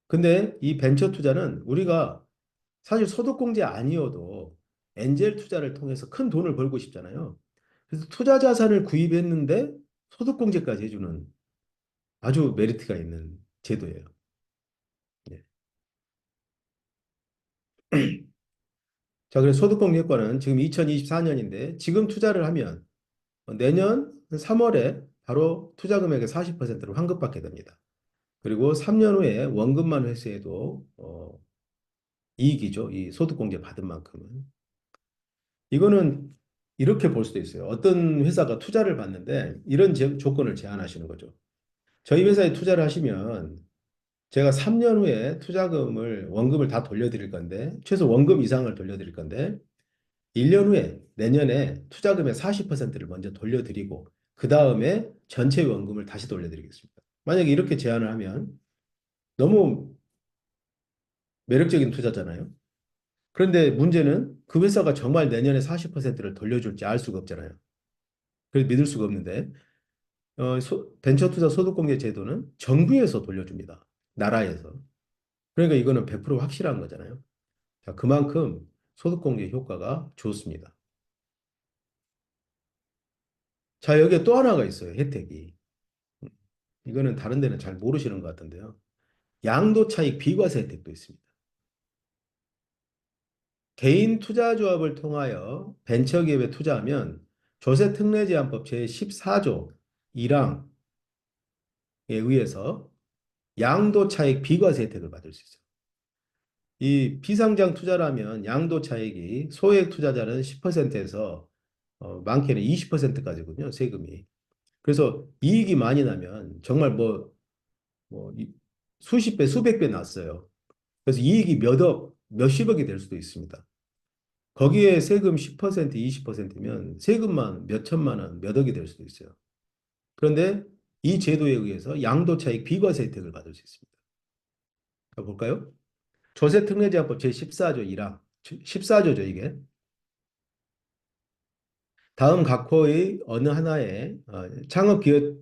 근데 이 벤처 투자는 우리가 사실 소득공제 아니어도 엔젤 투자를 통해서 큰 돈을 벌고 싶잖아요. 그래서 투자 자산을 구입했는데 소득공제까지 해주는 아주 메리트가 있는 제도예요. 예. 자, 그래서 소득공제 효과는 지금 2024년인데 지금 투자를 하면 내년 3월에 바로 투자 금액의 40%를 환급받게 됩니다. 그리고 3년 후에 원금만 회수해도 이익이죠. 이 소득공제 받은 만큼은. 이거는 이렇게 볼 수도 있어요. 어떤 회사가 투자를 받는데 이런 조건을 제안하시는 거죠. 저희 회사에 투자를 하시면 제가 3년 후에 투자금을 원금을 다 돌려드릴 건데 최소 원금 이상을 돌려드릴 건데 1년 후에 내년에 투자금의 40%를 먼저 돌려드리고 그 다음에 전체 원금을 다시 돌려드리겠습니다. 만약에 이렇게 제안을 하면 너무 매력적인 투자잖아요. 그런데 문제는 그 회사가 정말 내년에 40%를 돌려줄지 알 수가 없잖아요. 그래서 믿을 수가 없는데 벤처 투자 소득공제 제도는 정부에서 돌려줍니다. 나라에서. 그러니까 이거는 100% 확실한 거잖아요. 자, 그만큼 소득공제 효과가 좋습니다. 자, 여기에 또 하나가 있어요. 혜택이. 이거는 다른 데는 잘 모르시는 것 같은데요. 양도 차익 비과세 혜택도 있습니다. 개인 투자조합을 통하여 벤처기업에 투자하면 조세특례제한법 제14조 1항에 의해서 양도 차익 비과세 혜택을 받을 수 있어요. 이 비상장 투자라면 양도 차익이 소액 투자자는 10%에서 많게는 20%까지군요, 세금이. 그래서 이익이 많이 나면 정말 뭐 수십 배, 수백 배 났어요. 그래서 이익이 몇 억, 몇십억이 될 수도 있습니다. 거기에 세금 10%, 20%면 세금만 몇 천만 원, 몇 억이 될 수도 있어요. 그런데 이 제도에 의해서 양도차익 비과세 혜택을 받을 수 있습니다. 볼까요? 조세특례제한법 제14조 1항, 14조죠, 이게. 다음 각 호의 어느 하나에 창업기업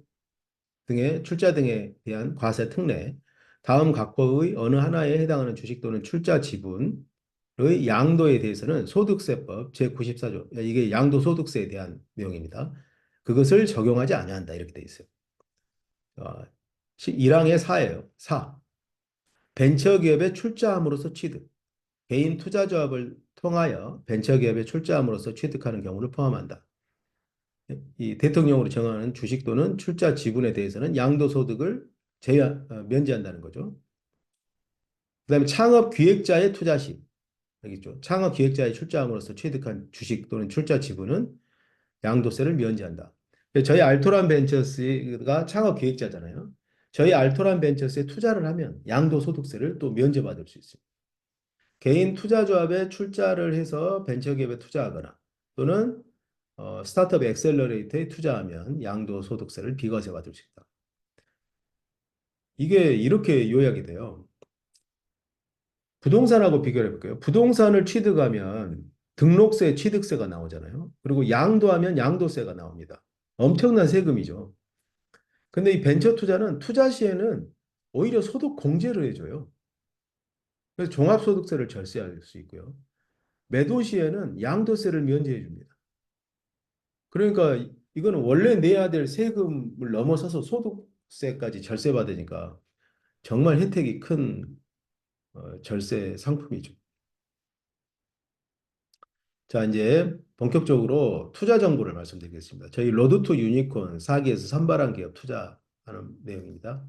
등의 출자 등에 대한 과세 특례, 다음 각 호의 어느 하나에 해당하는 주식 또는 출자 지분의 양도에 대해서는 소득세법 제94조, 이게 양도소득세에 대한 내용입니다. 그것을 적용하지 아니한다 이렇게 돼 있어요. 1항의 4예요. 4. 벤처기업에 출자함으로써 취득. 개인 투자조합을 통하여 벤처기업에 출자함으로써 취득하는 경우를 포함한다. 이 대통령으로 정하는 주식 또는 출자 지분에 대해서는 양도소득을 면제한다는 거죠. 그다음에 창업 기획자의 투자 시 여기 있죠. 창업 기획자의 출자함으로써 취득한 주식 또는 출자 지분은 양도세를 면제한다. 저희 알토란 벤처스가 창업 기획자잖아요. 저희 알토란 벤처스에 투자를 하면 양도소득세를 또 면제받을 수 있습니다. 개인 투자조합에 출자를 해서 벤처기업에 투자하거나 또는 스타트업 엑셀러레이터에 투자하면 양도소득세를 비과세 받을 수 있다. 이게 이렇게 요약이 돼요. 부동산하고 비교해 볼게요. 부동산을 취득하면 등록세, 취득세가 나오잖아요. 그리고 양도하면 양도세가 나옵니다. 엄청난 세금이죠. 근데 이 벤처 투자는 투자 시에는 오히려 소득 공제를 해줘요. 그래서 종합소득세를 절세할 수 있고요. 매도 시에는 양도세를 면제해 줍니다. 그러니까 이거는 원래 내야 될 세금을 넘어서서 소득세까지 절세받으니까 정말 혜택이 큰 절세 상품이죠. 자, 이제 본격적으로 투자 정보를 말씀드리겠습니다. 저희 로드 투 유니콘 4기에서 선발한 기업 투자하는 내용입니다.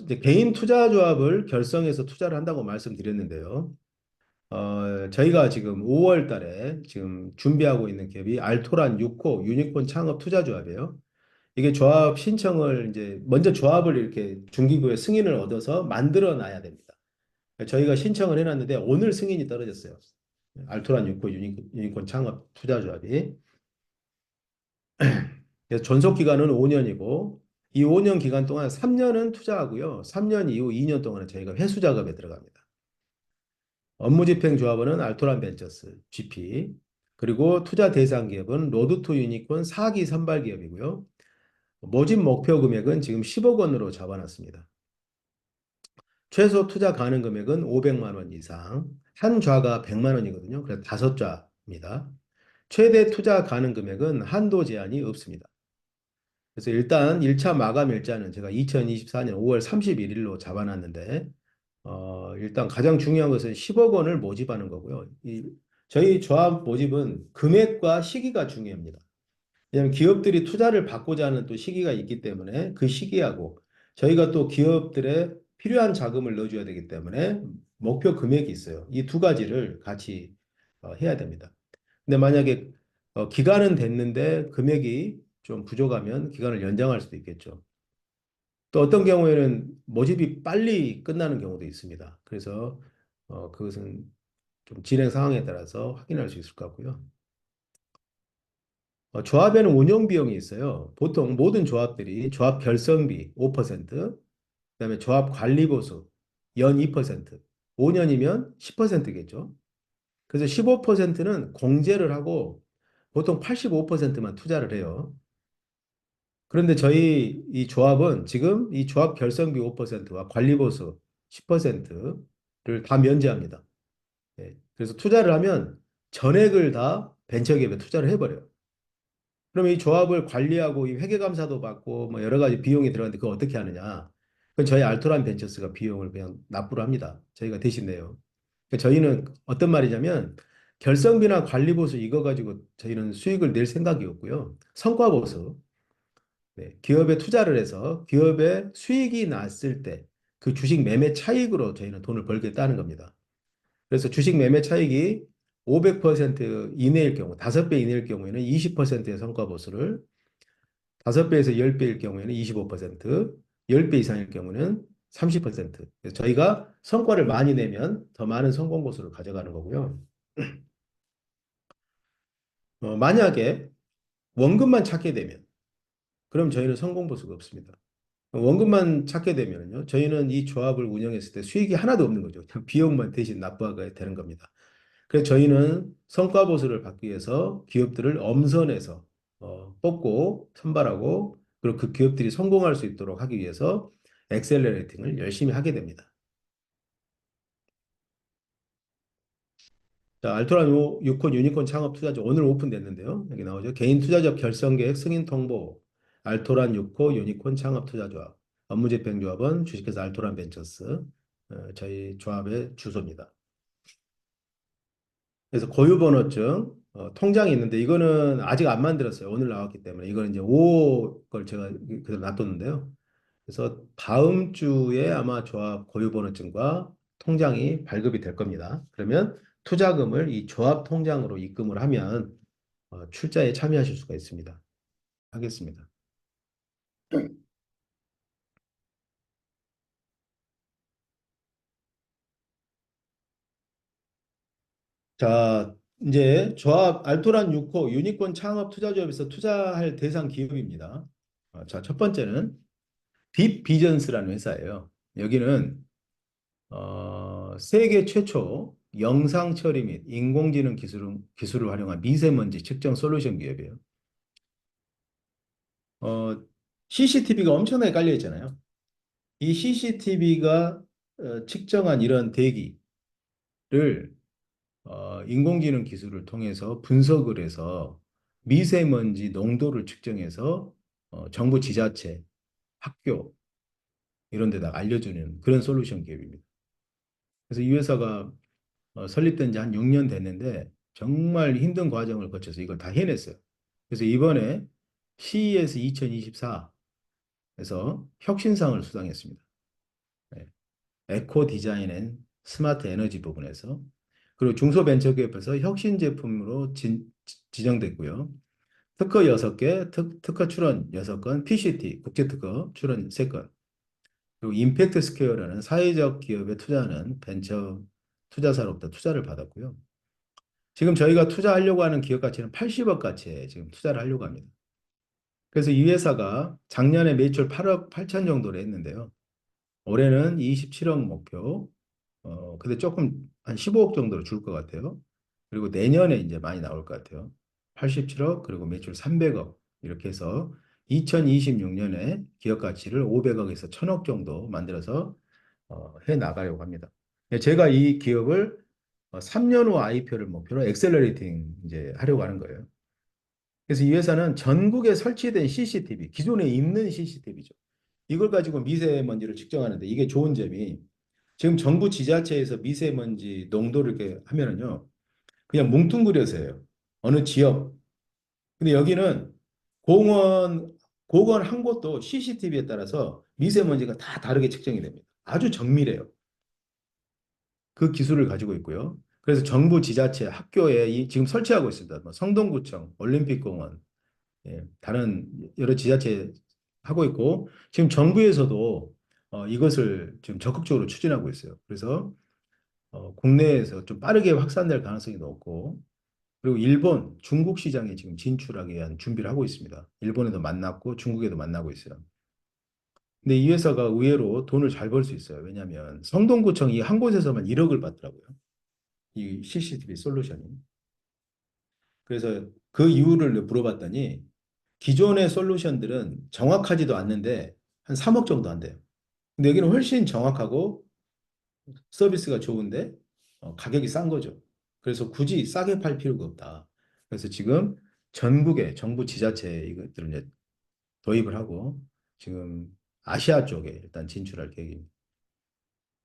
이제 개인 투자조합을 결성해서 투자를 한다고 말씀드렸는데요. 저희가 지금 5월 달에 지금 준비하고 있는 기업이 알토란 6호 유니콘 창업 투자조합이에요. 이게 조합 신청을 이제 먼저 조합을 이렇게 중기구에 승인을 얻어서 만들어 놔야 됩니다. 저희가 신청을 해놨는데 오늘 승인이 떨어졌어요. 알토란 6호 유니콘 창업 투자조합이. 그래서 존속 기간은 5년이고 이 5년 기간 동안 3년은 투자하고요. 3년 이후 2년 동안은 저희가 회수 작업에 들어갑니다. 업무 집행 조합원은 알토란 벤처스 GP 그리고 투자 대상 기업은 로드 투 유니콘 4기 선발 기업이고요. 모집 목표 금액은 지금 10억 원으로 잡아놨습니다. 최소 투자 가능 금액은 500만 원 이상, 한 좌가 100만 원이거든요. 그래서 다섯 좌입니다. 최대 투자 가능 금액은 한도 제한이 없습니다. 그래서 일단 1차 마감 일자는 제가 2024년 5월 31일로 잡아놨는데, 일단 가장 중요한 것은 10억 원을 모집하는 거고요. 저희 조합 모집은 금액과 시기가 중요합니다. 왜냐하면 기업들이 투자를 받고자 하는 또 시기가 있기 때문에 그 시기하고 저희가 또 기업들의 필요한 자금을 넣어줘야 되기 때문에 목표 금액이 있어요. 이 두 가지를 같이 해야 됩니다. 근데 만약에 기간은 됐는데 금액이 좀 부족하면 기간을 연장할 수도 있겠죠. 또 어떤 경우에는 모집이 빨리 끝나는 경우도 있습니다. 그래서 그것은 좀 진행 상황에 따라서 확인할 수 있을 것 같고요. 조합에는 운영 비용이 있어요. 보통 모든 조합들이 조합 결성비 5%, 그다음에 조합 관리 보수 연 2%, 5년이면 10%겠죠. 그래서 15%는 공제를 하고 보통 85%만 투자를 해요. 그런데 저희 이 조합은 지금 이 조합 결성비 5%와 관리 보수 10%를 다 면제합니다. 예. 그래서 투자를 하면 전액을 다 벤처기업에 투자를 해버려요. 그러면 이 조합을 관리하고 이 회계감사도 받고 뭐 여러 가지 비용이 들어가는데 그거 어떻게 하느냐? 그건 저희 알토란 벤처스가 비용을 그냥 납부를 합니다. 저희가 대신 내요. 그러니까 저희는 어떤 말이냐면 결성비나 관리 보수 이거 가지고 저희는 수익을 낼 생각이 없고요. 성과 보수. 네, 기업에 투자를 해서 기업에 수익이 났을 때 그 주식 매매 차익으로 저희는 돈을 벌겠다는 겁니다. 그래서 주식 매매 차익이 500% 이내일 경우, 5배 이내일 경우에는 20%의 성과 보수를, 5배에서 10배일 경우에는 25%, 10배 이상일 경우는 30%. 그래서 저희가 성과를 많이 내면 더 많은 성공 보수를 가져가는 거고요. 만약에 원금만 찾게 되면, 그럼 저희는 성공 보수가 없습니다. 원금만 찾게 되면요, 저희는 이 조합을 운영했을 때 수익이 하나도 없는 거죠. 그냥 비용만 대신 납부하게 되는 겁니다. 그래서 저희는 성과 보수를 받기 위해서 기업들을 엄선해서 뽑고 선발하고 그리고 그 기업들이 성공할 수 있도록 하기 위해서 엑셀러레이팅을 열심히 하게 됩니다. 자, 알토란 6콘 유니콘 창업 투자죠. 오늘 오픈됐는데요. 여기 나오죠. 개인 투자적 결성 계획 승인 통보. 알토란 6호 유니콘 창업 투자조합. 업무집행조합은 주식회사 알토란 벤처스. 저희 조합의 주소입니다. 그래서 고유번호증, 통장이 있는데 이거는 아직 안 만들었어요. 오늘 나왔기 때문에. 이거는 이제 5 걸 제가 그대로 놔뒀는데요. 그래서 다음 주에 아마 조합 고유번호증과 통장이 발급이 될 겁니다. 그러면 투자금을 이 조합 통장으로 입금을 하면 출자에 참여하실 수가 있습니다. 하겠습니다. 자, 이제 조합 알토란 6호 유니콘 창업 투자조합에서 투자할 대상 기업입니다. 자, 첫 번째는 딥비전스라는 회사예요. 여기는 세계 최초 영상 처리 및 인공지능 기술을 활용한 미세먼지 측정 솔루션 기업이에요. 어, CCTV가 엄청나게 깔려 있잖아요. 이 CCTV가 측정한 이런 대기를 인공지능 기술을 통해서 분석을 해서 미세먼지 농도를 측정해서 정부 지자체, 학교 이런 데다 알려주는 그런 솔루션 기업입니다. 그래서 이 회사가 설립된 지 한 6년 됐는데 정말 힘든 과정을 거쳐서 이걸 다 해냈어요. 그래서 이번에 CES 2024에서 혁신상을 수상했습니다. 네. 에코 디자인 앤 스마트 에너지 부분에서. 그리고 중소벤처기업에서 혁신 제품으로 지정됐고요. 특허 6개, 특허 출원 6건, PCT, 국제특허 출원 3건, 그리고 임팩트 스퀘어라는 사회적 기업에 투자하는 벤처 투자사로부터 투자를 받았고요. 지금 저희가 투자하려고 하는 기업 가치는 80억 가치에 지금 투자를 하려고 합니다. 그래서 이 회사가 작년에 매출 8억 8천 정도를 했는데요. 올해는 27억 목표, 근데 조금 한 15억 정도로 줄 것 같아요. 그리고 내년에 이제 많이 나올 것 같아요. 87억, 그리고 매출 300억. 이렇게 해서 2026년에 기업 가치를 500억에서 1000억 정도 만들어서 해 나가려고 합니다. 제가 이 기업을 3년 후 IPO를 목표로 엑셀러레이팅 이제 하려고 하는 거예요. 그래서 이 회사는 전국에 설치된 CCTV, 기존에 있는 CCTV죠. 이걸 가지고 미세먼지를 측정하는데 이게 좋은 점이 지금 정부 지자체에서 미세먼지 농도를 이렇게 하면은요. 그냥 뭉뚱그려서 해요. 어느 지역. 근데 여기는 공원, 공원 한 곳도 CCTV에 따라서 미세먼지가 다 다르게 측정이 됩니다. 아주 정밀해요. 그 기술을 가지고 있고요. 그래서 정부 지자체 학교에 지금 설치하고 있습니다. 뭐 성동구청, 올림픽공원, 예, 다른 여러 지자체 하고 있고 지금 정부에서도 이것을 지금 적극적으로 추진하고 있어요. 그래서 국내에서 좀 빠르게 확산될 가능성이 높고 그리고 일본, 중국 시장에 지금 진출하기 위한 준비를 하고 있습니다. 일본에도 만났고 중국에도 만나고 있어요. 근데 이 회사가 의외로 돈을 잘 벌 수 있어요. 왜냐하면 성동구청이 한 곳에서만 1억을 받더라고요. 이 CCTV 솔루션이. 그래서 그 이유를 물어봤더니 기존의 솔루션들은 정확하지도 않는데 한 3억 정도 한대요. 근데 여기는 훨씬 정확하고 서비스가 좋은데 가격이 싼 거죠. 그래서 굳이 싸게 팔 필요가 없다. 그래서 지금 전국의 정부 지자체 이것들을 이제 도입을 하고 지금 아시아 쪽에 일단 진출할 계획입니다.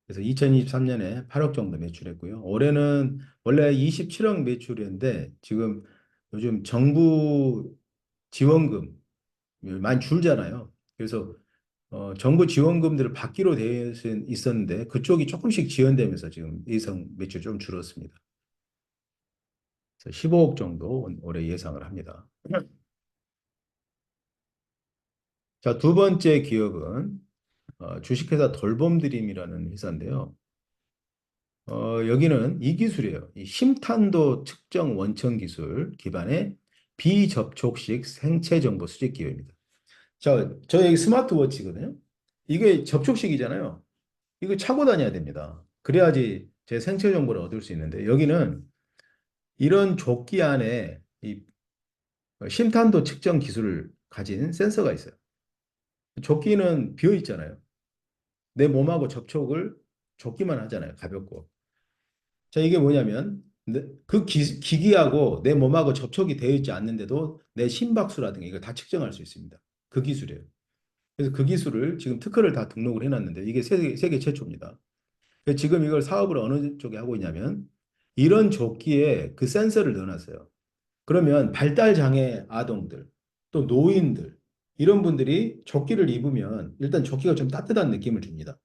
그래서 2023년에 8억 정도 매출했고요. 올해는 원래 27억 매출이었는데 지금 요즘 정부 지원금 많이 줄잖아요. 그래서 정부 지원금들을 받기로 되어 있었는데 그쪽이 조금씩 지연되면서 지금 예상 매출 좀 줄었습니다. 그래서 15억 정도 올해 예상을 합니다. 자, 두 번째 기업은 주식회사 돌봄드림이라는 회사인데요. 여기는 이 기술이에요. 이 심탄도 측정 원천 기술 기반의 비접촉식 생체 정보 수집 기업입니다. 자, 저 여기 스마트워치거든요. 이게 접촉식이잖아요. 이거 차고 다녀야 됩니다. 그래야지 제 생체 정보를 얻을 수 있는데 여기는 이런 조끼 안에 이 심탄도 측정 기술을 가진 센서가 있어요. 조끼는 비어 있잖아요. 내 몸하고 접촉을 조끼만 하잖아요. 가볍고. 자, 이게 뭐냐면 그 기기하고 내 몸하고 접촉이 되어 있지 않는데도 내 심박수라든가 이걸 다 측정할 수 있습니다. 그 기술이에요. 그래서 그 기술을 지금 특허를 다 등록을 해놨는데 이게 세계 최초입니다. 지금 이걸 사업을 어느 쪽에 하고 있냐면 이런 조끼에 그 센서를 넣어놨어요. 그러면 발달 장애 아동들 또 노인들 이런 분들이 조끼를 입으면 일단 조끼가 좀 따뜻한 느낌을 줍니다.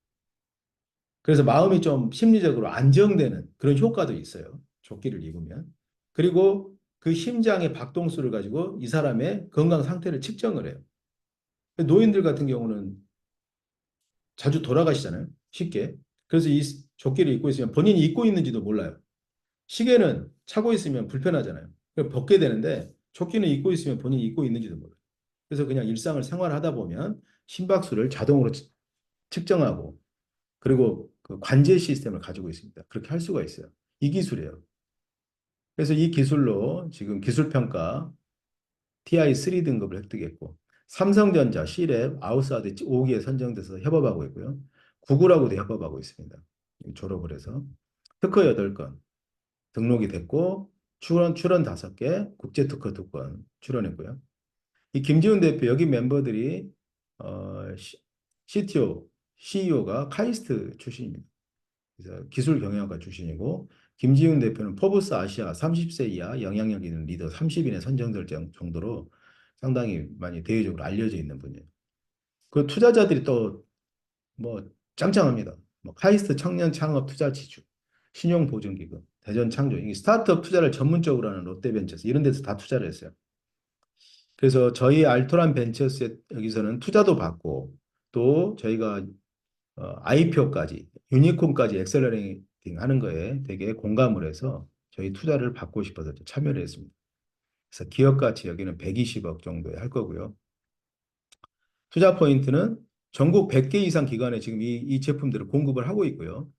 그래서 마음이 좀 심리적으로 안정되는 그런 효과도 있어요. 조끼를 입으면. 그리고 그 심장의 박동수를 가지고 이 사람의 건강 상태를 측정을 해요. 노인들 같은 경우는 자주 돌아가시잖아요. 쉽게. 그래서 이 조끼를 입고 있으면 본인이 입고 있는지도 몰라요. 시계는 차고 있으면 불편하잖아요. 벗게 되는데 조끼는 입고 있으면 본인이 입고 있는지도 몰라요. 그래서 그냥 일상을 생활하다 보면 심박수를 자동으로 측정하고 그리고 그 관제 시스템을 가지고 있습니다. 그렇게 할 수가 있어요. 이 기술이에요. 그래서 이 기술로 지금 기술평가 TI3 등급을 획득했고 삼성전자, C랩, 아웃사드 5기에 선정돼서 협업하고 있고요. 구글하고도 협업하고 있습니다. 졸업을 해서 특허 8건 등록이 됐고 출원 5개, 국제 특허 2건 출원했고요. 이 김지훈 대표 여기 멤버들이 CTO, CEO가 카이스트 출신입니다. 그래서 기술 경영학과 출신이고 김지훈 대표는 포브스 아시아 30세 이하 영향력 있는 리더 30인에 선정될 정도로 상당히 많이 대외적으로 알려져 있는 분이에요. 그 투자자들이 또 뭐 짱짱합니다. 뭐 카이스트 청년 창업 투자 지주, 신용보증기금, 대전 창조, 이 스타트업 투자를 전문적으로 하는 롯데벤처스 이런 데서 다 투자를 했어요. 그래서 저희 알토란 벤처스 여기서는 투자도 받고 또 저희가 IPO까지 유니콘까지 엑셀러레이팅 하는 거에 되게 공감을 해서 저희 투자를 받고 싶어서 참여를 했습니다. 그래서 기업 가치 여기는 120억 정도에 할 거고요. 투자 포인트는 전국 100개 이상 기관에 지금 이 제품들을 공급을 하고 있고요.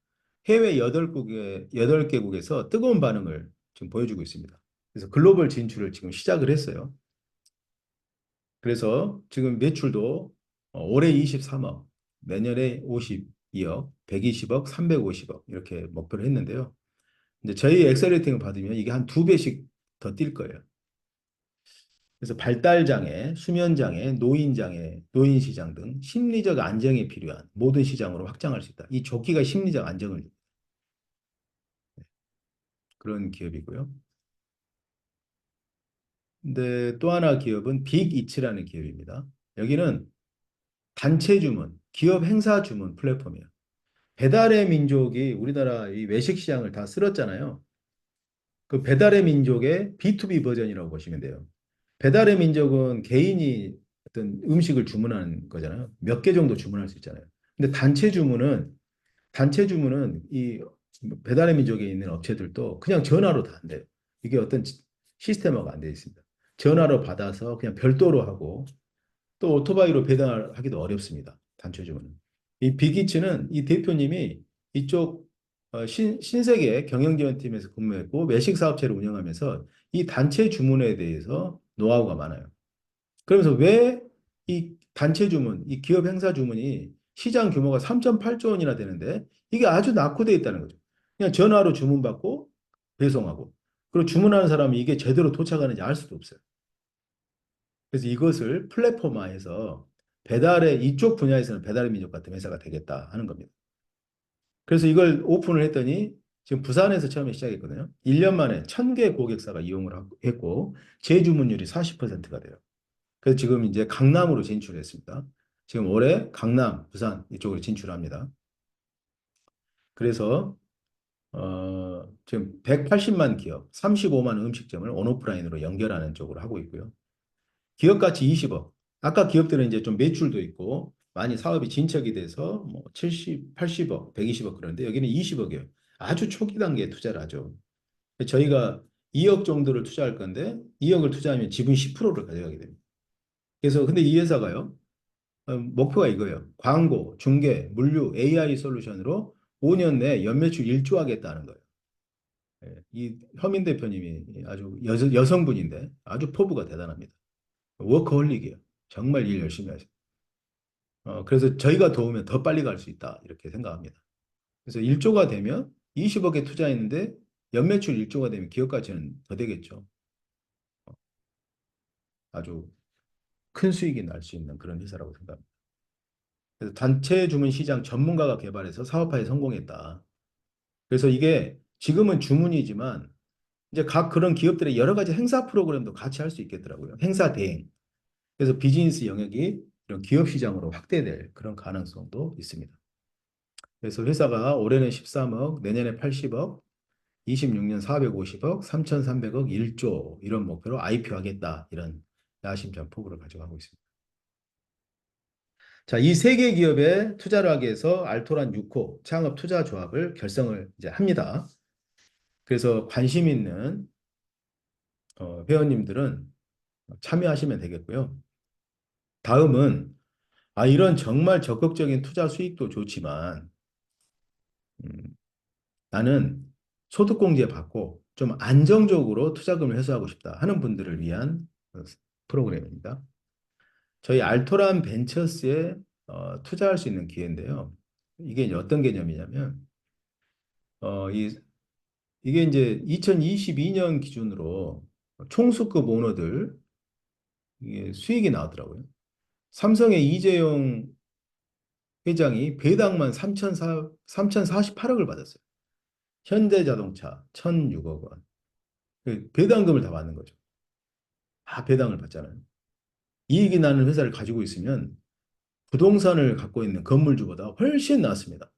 해외 8개국에서 뜨거운 반응을 지금 보여주고 있습니다. 그래서 글로벌 진출을 지금 시작을 했어요. 그래서 지금 매출도 올해 23억, 내년에 52억, 120억, 350억 이렇게 목표를 했는데요. 이제 저희 엑셀레이팅을 받으면 이게 한 두 배씩 더 뛸 거예요. 그래서 발달장애, 수면장애, 노인장애, 노인시장 등 심리적 안정이 필요한 모든 시장으로 확장할 수 있다. 이 조기가 심리적 안정을 그런 기업이고요. 근데 또 하나 기업은 빅이츠라는 기업입니다. 여기는 단체 주문, 기업 행사 주문 플랫폼이에요. 배달의 민족이 우리나라 이 외식 시장을 다 쓸었잖아요. 그 배달의 민족의 B2B 버전이라고 보시면 돼요. 배달의 민족은 개인이 어떤 음식을 주문하는 거잖아요. 몇 개 정도 주문할 수 있잖아요. 근데 단체 주문은 이 배달의 민족에 있는 업체들도 그냥 전화로 다 안 돼요. 이게 어떤 시스템화가 안 되어 있습니다. 전화로 받아서 그냥 별도로 하고 또 오토바이로 배달하기도 어렵습니다. 단체 주문은. 이 빅이츠는 이 대표님이 이쪽 신세계 경영지원팀에서 근무했고 외식 사업체를 운영하면서 이 단체 주문에 대해서 노하우가 많아요. 그러면서 왜 이 단체 주문, 이 기업 행사 주문이 시장 규모가 3.8조 원이나 되는데 이게 아주 낙후되어 있다는 거죠. 그냥 전화로 주문받고 배송하고 그리고 주문하는 사람이 이게 제대로 도착하는지 알 수도 없어요. 그래서 이것을 플랫폼화해서 배달의 이쪽 분야에서는 배달의 민족 같은 회사가 되겠다 하는 겁니다. 그래서 이걸 오픈을 했더니 지금 부산에서 처음에 시작했거든요. 1년 만에 1,000개 고객사가 이용을 했고 재주문율이 40%가 돼요. 그래서 지금 이제 강남으로 진출했습니다. 지금 올해 강남, 부산 이쪽으로 진출합니다. 그래서 지금 180만 기업, 35만 음식점을 온오프라인으로 연결하는 쪽으로 하고 있고요. 기업 가치 20억. 아까 기업들은 이제 좀 매출도 있고 많이 사업이 진척이 돼서 뭐 70, 80억, 120억 그러는데 여기는 20억이에요. 아주 초기 단계에 투자를 하죠. 저희가 2억 정도를 투자할 건데 2억을 투자하면 지분 10%를 가져가게 됩니다. 그래서 근데 이 회사가요. 목표가 이거예요. 광고, 중개, 물류, AI 솔루션으로 5년 내에 연매출 1조 하겠다는 거예요. 예, 이 허민 대표님이 아주 여성분인데 아주 포부가 대단합니다. 워커홀릭이에요. 정말 일 열심히 하세요. 그래서 저희가 도우면 더 빨리 갈 수 있다. 이렇게 생각합니다. 그래서 1조가 되면 20억에 투자했는데 연매출 1조가 되면 기업 가치는 더 되겠죠. 아주 큰 수익이 날 수 있는 그런 회사라고 생각합니다. 그래서 단체 주문 시장 전문가가 개발해서 사업화에 성공했다. 그래서 이게 지금은 주문이지만 이제 각 그런 기업들의 여러 가지 행사 프로그램도 같이 할 수 있겠더라고요. 행사 대행. 그래서 비즈니스 영역이 이런 기업 시장으로 확대될 그런 가능성도 있습니다. 그래서 회사가 올해는 13억, 내년에 80억, 26년 450억, 3,300억, 1조 이런 목표로 IPO 하겠다. 이런 야심찬 포부를 가져가고 있습니다. 자, 이 세 개 기업에 투자를 하기 위해서 알토란 6호 창업 투자 조합을 결성을 이제 합니다. 그래서 관심 있는 회원님들은 참여하시면 되겠고요. 다음은 이런 정말 적극적인 투자 수익도 좋지만 음, 나는 소득공제 받고 좀 안정적으로 투자금을 회수하고 싶다 하는 분들을 위한 프로그램입니다. 저희 알토란 벤처스에 투자할 수 있는 기회인데요. 이게 이제 어떤 개념이냐면 이 이게 이제 2022년 기준으로 총수급 오너들 이게 수익이 나왔더라고요. 삼성의 이재용 회장이 배당만 3,048억을 받았어요. 현대자동차 1,006억 원. 그 배당금을 다 받는 거죠. 다 배당을 받잖아요. 이익이 나는 회사를 가지고 있으면 부동산을 갖고 있는 건물주보다 훨씬 낫습니다.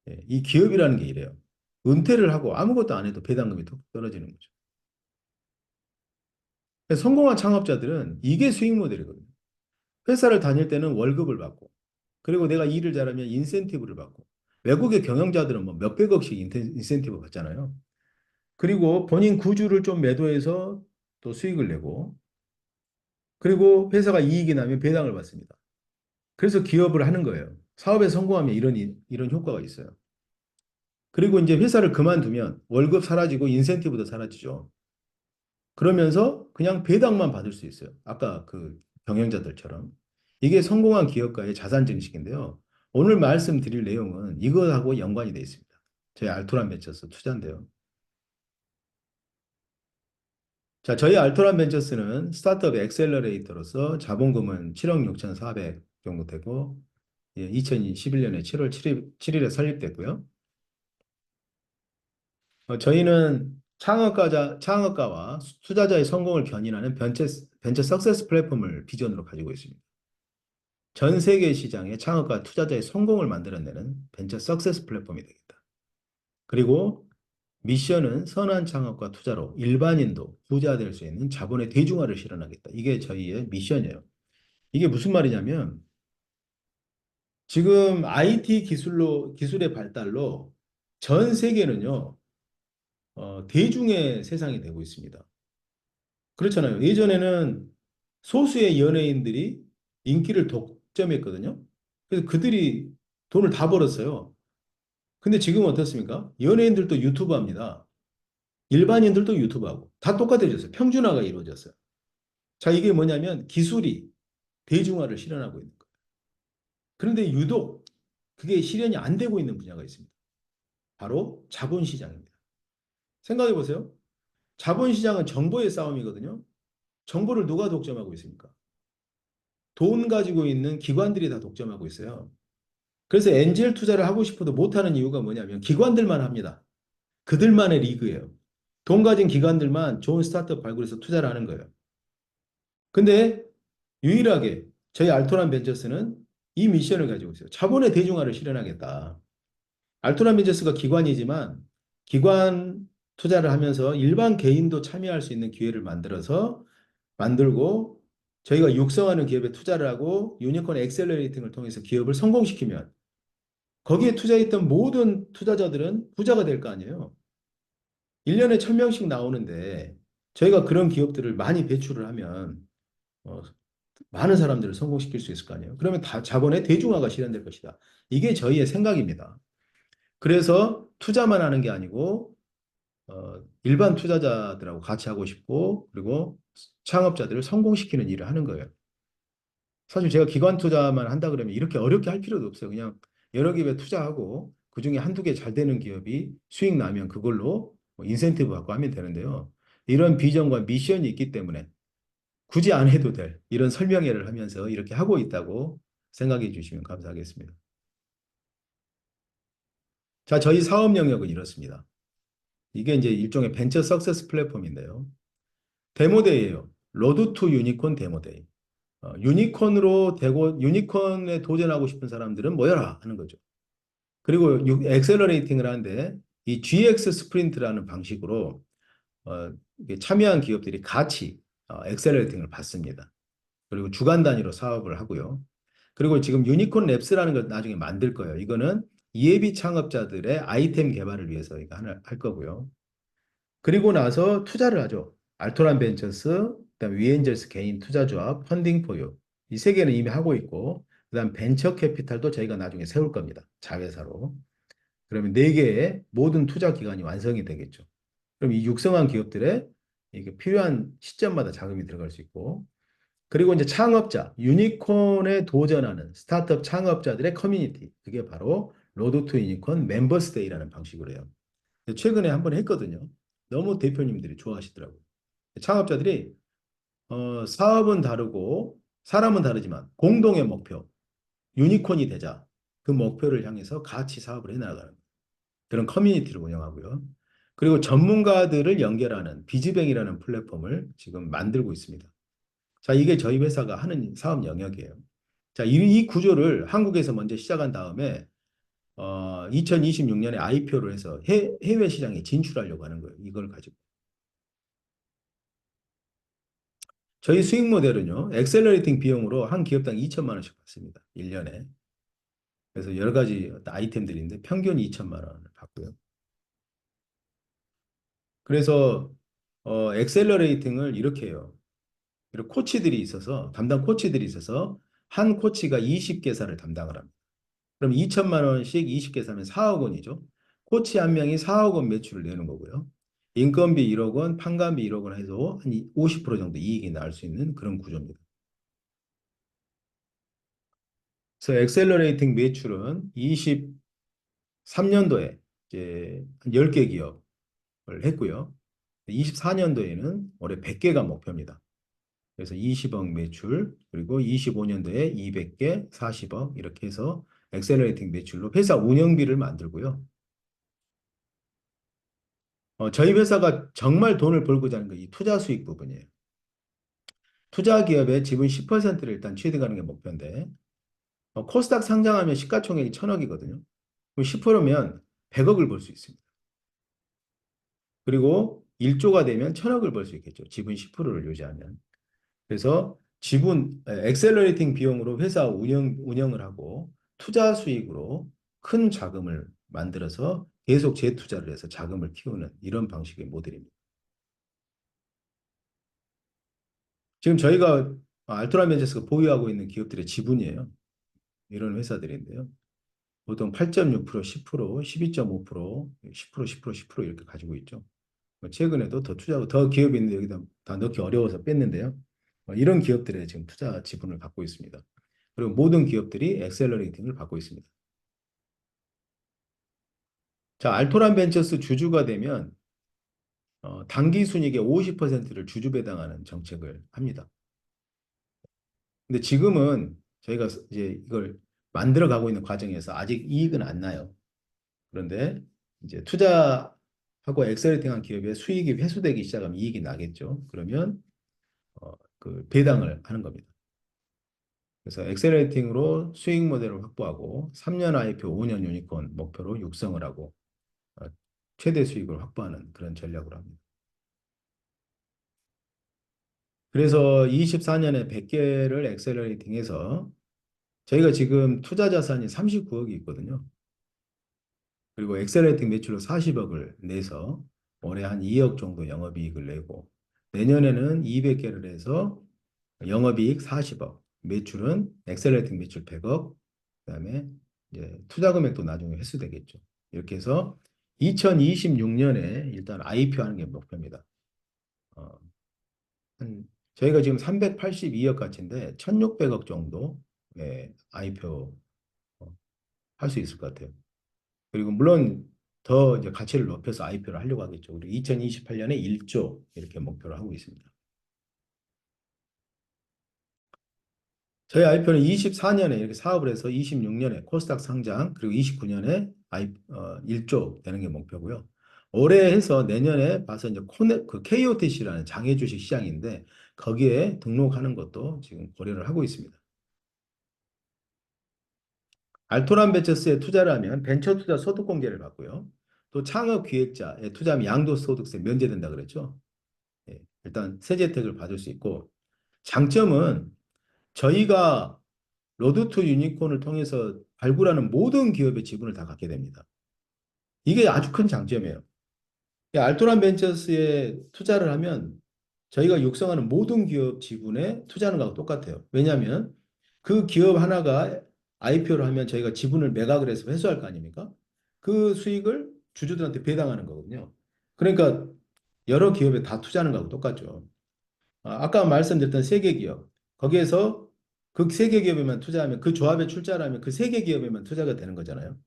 예, 이 기업이라는 게 이래요. 은퇴를 하고 아무것도 안 해도 배당금이 뚝 떨어지는 거죠. 그래서 성공한 창업자들은 이게 수익 모델이거든요. 회사를 다닐 때는 월급을 받고, 그리고 내가 일을 잘하면 인센티브를 받고, 외국의 경영자들은 뭐 몇백억씩 인센티브 받잖아요. 그리고 본인 구주를 좀 매도해서 또 수익을 내고, 그리고 회사가 이익이 나면 배당을 받습니다. 그래서 기업을 하는 거예요. 사업에 성공하면 이런 효과가 있어요. 그리고 이제 회사를 그만두면 월급 사라지고 인센티브도 사라지죠. 그러면서 그냥 배당만 받을 수 있어요. 아까 그 경영자들처럼. 이게 성공한 기업가의 자산 증식인데요. 오늘 말씀드릴 내용은 이거하고 연관이 되어 있습니다. 저희 알토란 벤처스 투자인데요. 자, 저희 알토란 벤처스는 스타트업 엑셀러레이터로서 자본금은 7억 6,400 정도 되고, 예, 2021년에 7월 7일에 설립됐고요. 저희는 창업가와 투자자의 성공을 견인하는 벤처 석세스 플랫폼을 비전으로 가지고 있습니다. 전 세계 시장의 창업가 투자자의 성공을 만들어내는 벤처 석세스 플랫폼이 되겠다. 그리고 미션은 선한 창업과 투자로 일반인도 부자 될 수 있는 자본의 대중화를 실현하겠다. 이게 저희의 미션이에요. 이게 무슨 말이냐면 지금 IT 기술의 발달로 전 세계는요, 대중의 세상이 되고 있습니다. 그렇잖아요. 예전에는 소수의 연예인들이 인기를 독점했거든요. 그래서 그들이 돈을 다 벌었어요. 근데 지금은 어떻습니까? 연예인들도 유튜브 합니다. 일반인들도 유튜브 하고 다 똑같아졌어요. 평준화가 이루어졌어요. 자, 이게 뭐냐면 기술이 대중화를 실현하고 있는 거예요. 그런데 유독 그게 실현이 안 되고 있는 분야가 있습니다. 바로 자본시장입니다. 생각해 보세요. 자본시장은 정보의 싸움이거든요. 정보를 누가 독점하고 있습니까? 돈 가지고 있는 기관들이 다 독점하고 있어요. 그래서 엔젤 투자를 하고 싶어도 못하는 이유가 뭐냐면 기관들만 합니다. 그들만의 리그예요. 돈 가진 기관들만 좋은 스타트업 발굴해서 투자를 하는 거예요. 근데 유일하게 저희 알토란 벤처스는 이 미션을 가지고 있어요. 자본의 대중화를 실현하겠다. 알토란 벤처스가 기관이지만 기관 투자를 하면서 일반 개인도 참여할 수 있는 기회를 만들고 저희가 육성하는 기업에 투자를 하고 유니콘 엑셀러레이팅을 통해서 기업을 성공시키면 거기에 투자했던 모든 투자자들은 부자가 될 거 아니에요. 1년에 1,000명씩 나오는데 저희가 그런 기업들을 많이 배출을 하면 어, 많은 사람들을 성공시킬 수 있을 거 아니에요. 그러면 다 자본의 대중화가 실현될 것이다. 이게 저희의 생각입니다. 그래서 투자만 하는 게 아니고 일반 투자자들하고 같이 하고 싶고 그리고 창업자들을 성공시키는 일을 하는 거예요. 사실 제가 기관 투자만 한다 그러면 이렇게 어렵게 할 필요도 없어요. 그냥 여러 기업에 투자하고 그중에 한두 개 잘 되는 기업이 수익 나면 그걸로 뭐 인센티브 받고 하면 되는데요. 이런 비전과 미션이 있기 때문에 굳이 안 해도 될 이런 설명회를 하면서 이렇게 하고 있다고 생각해 주시면 감사하겠습니다. 자, 저희 사업 영역은 이렇습니다. 이게 이제 일종의 벤처 석세스 플랫폼인데요. 데모데이예요. 로드 투 유니콘 데모데이. 유니콘에 도전하고 싶은 사람들은 모여라 하는 거죠. 그리고 엑셀러레이팅을 하는데 이 GX 스프린트라는 방식으로 이게 참여한 기업들이 같이 엑셀러레이팅을 받습니다. 그리고 주간 단위로 사업을 하고요. 그리고 지금 유니콘 랩스라는 걸 나중에 만들 거예요. 이거는 예비 창업자들의 아이템 개발을 위해서 이거 하나 할 거고요. 그리고 나서 투자를 하죠. 알토란 벤처스, 그다음 위엔젤스 개인 투자조합, 펀딩 포유. 이 세 개는 이미 하고 있고, 그다음 벤처 캐피탈도 저희가 나중에 세울 겁니다. 자회사로. 그러면 네 개의 모든 투자 기관이 완성이 되겠죠. 그럼 이 육성한 기업들의 이게 필요한 시점마다 자금이 들어갈 수 있고, 그리고 이제 창업자, 유니콘에 도전하는 스타트업 창업자들의 커뮤니티. 그게 바로 로드 투 유니콘 멤버스 데이라는 방식으로 해요. 최근에 한번 했거든요. 너무 대표님들이 좋아하시더라고요. 창업자들이 사업은 다르고 사람은 다르지만 공동의 목표, 유니콘이 되자. 그 목표를 향해서 같이 사업을 해나가는 그런 커뮤니티를 운영하고요. 그리고 전문가들을 연결하는 비즈뱅이라는 플랫폼을 지금 만들고 있습니다. 자, 이게 저희 회사가 하는 사업 영역이에요. 자, 이 구조를 한국에서 먼저 시작한 다음에 2026년에 IPO를 해서 해외 시장에 진출하려고 하는 거예요. 이걸 가지고. 저희 수익 모델은요, 엑셀러리팅 비용으로 한 기업당 2천만 원씩 받습니다. 1년에. 그래서 여러 가지 아이템들인데 평균 2천만 원을 받고요. 그래서 엑셀러레이팅을 이렇게 해요. 그리고 코치들이 있어서 담당 코치들이 있어서 한 코치가 20개사를 담당을 합니다. 그럼 2천만 원씩 20개사면 4억 원이죠. 코치 한 명이 4억 원 매출을 내는 거고요. 인건비 1억 원, 판관비 1억 원 해서 한 50% 정도 이익이 날 수 있는 그런 구조입니다. 그래서 엑셀러레이팅 매출은 23년도에 이제 한 10개 기업을 했고요. 24년도에는 올해 100개가 목표입니다. 그래서 20억 매출, 그리고 25년도에 200개, 40억 이렇게 해서 엑셀러레이팅 매출로 회사 운영비를 만들고요. 저희 회사가 정말 돈을 벌고자 하는 게 이 투자 수익 부분이에요. 투자 기업의 지분 10%를 일단 취득하는 게 목표인데, 코스닥 상장하면 시가총액이 1,000억이거든요. 그럼 10%면 100억을 벌 수 있습니다. 그리고 1조가 되면 1,000억을 벌 수 있겠죠. 지분 10%를 유지하면. 그래서 엑셀러레이팅 비용으로 회사 운영을 하고 투자 수익으로 큰 자금을 만들어서 계속 재투자를 해서 자금을 키우는 이런 방식의 모델입니다. 지금 저희가 알토란 벤처스가 보유하고 있는 기업들의 지분이에요. 이런 회사들인데요. 보통 8.6%, 10%, 12.5%, 10%, 10%, 10% 이렇게 가지고 있죠. 최근에도 더 투자하고 더 기업이 있는데 여기다 다 넣기 어려워서 뺐는데요. 이런 기업들의 지금 투자 지분을 갖고 있습니다. 그리고 모든 기업들이 엑셀러레이팅을 받고 있습니다. 자, 알토란 벤처스 주주가 되면 당기 순이익의 50%를 주주 배당하는 정책을 합니다. 근데 지금은 저희가 이제 이걸 만들어 가고 있는 과정에서 아직 이익은 안 나요. 그런데 이제 투자하고 엑셀레이팅한 기업의 수익이 회수되기 시작하면 이익이 나겠죠. 그러면 그 배당을 하는 겁니다. 그래서 엑셀레이팅으로 수익 모델을 확보하고 3년 IPO, 5년 유니콘 목표로 육성을 하고 어, 최대 수익을 확보하는 그런 전략으로 합니다. 그래서 24년에 100개를 엑셀러레이팅해서 저희가 지금 투자 자산이 39억이 있거든요. 그리고 엑셀레이팅 매출로 40억을 내서 올해 한 2억 정도 영업이익을 내고 내년에는 200개를 해서 영업이익 40억, 매출은 엑셀레이팅 매출 100억, 그다음에 이제 투자 금액도 나중에 회수되겠죠. 이렇게 해서 2026년에 일단 IPO 하는 게 목표입니다. 어, 저희가 지금 382억 가치인데 1,600억 정도 IPO 할 수 있을 것 같아요. 그리고 물론 더 이제 가치를 높여서 IPO를 하려고 하겠죠. 우리 2028년에 1조 이렇게 목표를 하고 있습니다. 저희 IPO는 24년에 이렇게 사업을 해서 26년에 코스닥 상장 그리고 29년에 1조 되는 게 목표고요. 올해 해서 내년에 봐서 이제 그 KOTC라는 장외 주식 시장인데 거기에 등록하는 것도 지금 고려를 하고 있습니다. 알토란 벤처스에 투자를 하면 벤처 투자 소득 공개를 받고요. 또 창업 기획자에 투자하면 양도소득세 면제된다 그랬죠. 예, 일단 세제 혜택을 받을 수 있고 장점은 저희가 로드 투 유니콘을 통해서 발굴하는 모든 기업의 지분을 다 갖게 됩니다. 이게 아주 큰 장점이에요. 알토란 벤처스에 투자를 하면 저희가 육성하는 모든 기업 지분에 투자하는 거하고 똑같아요. 왜냐하면 그 기업 하나가 IPO를 하면 저희가 지분을 매각을 해서 회수할 거 아닙니까? 그 수익을 주주들한테 배당하는 거거든요. 그러니까 여러 기업에 다 투자하는 거하고 똑같죠. 아까 말씀드렸던 세 개 기업, 거기에서 그 세 개 기업에만 투자하면 그 조합에 출자를 하면 그 세 개 기업에만 투자가 되는 거잖아요.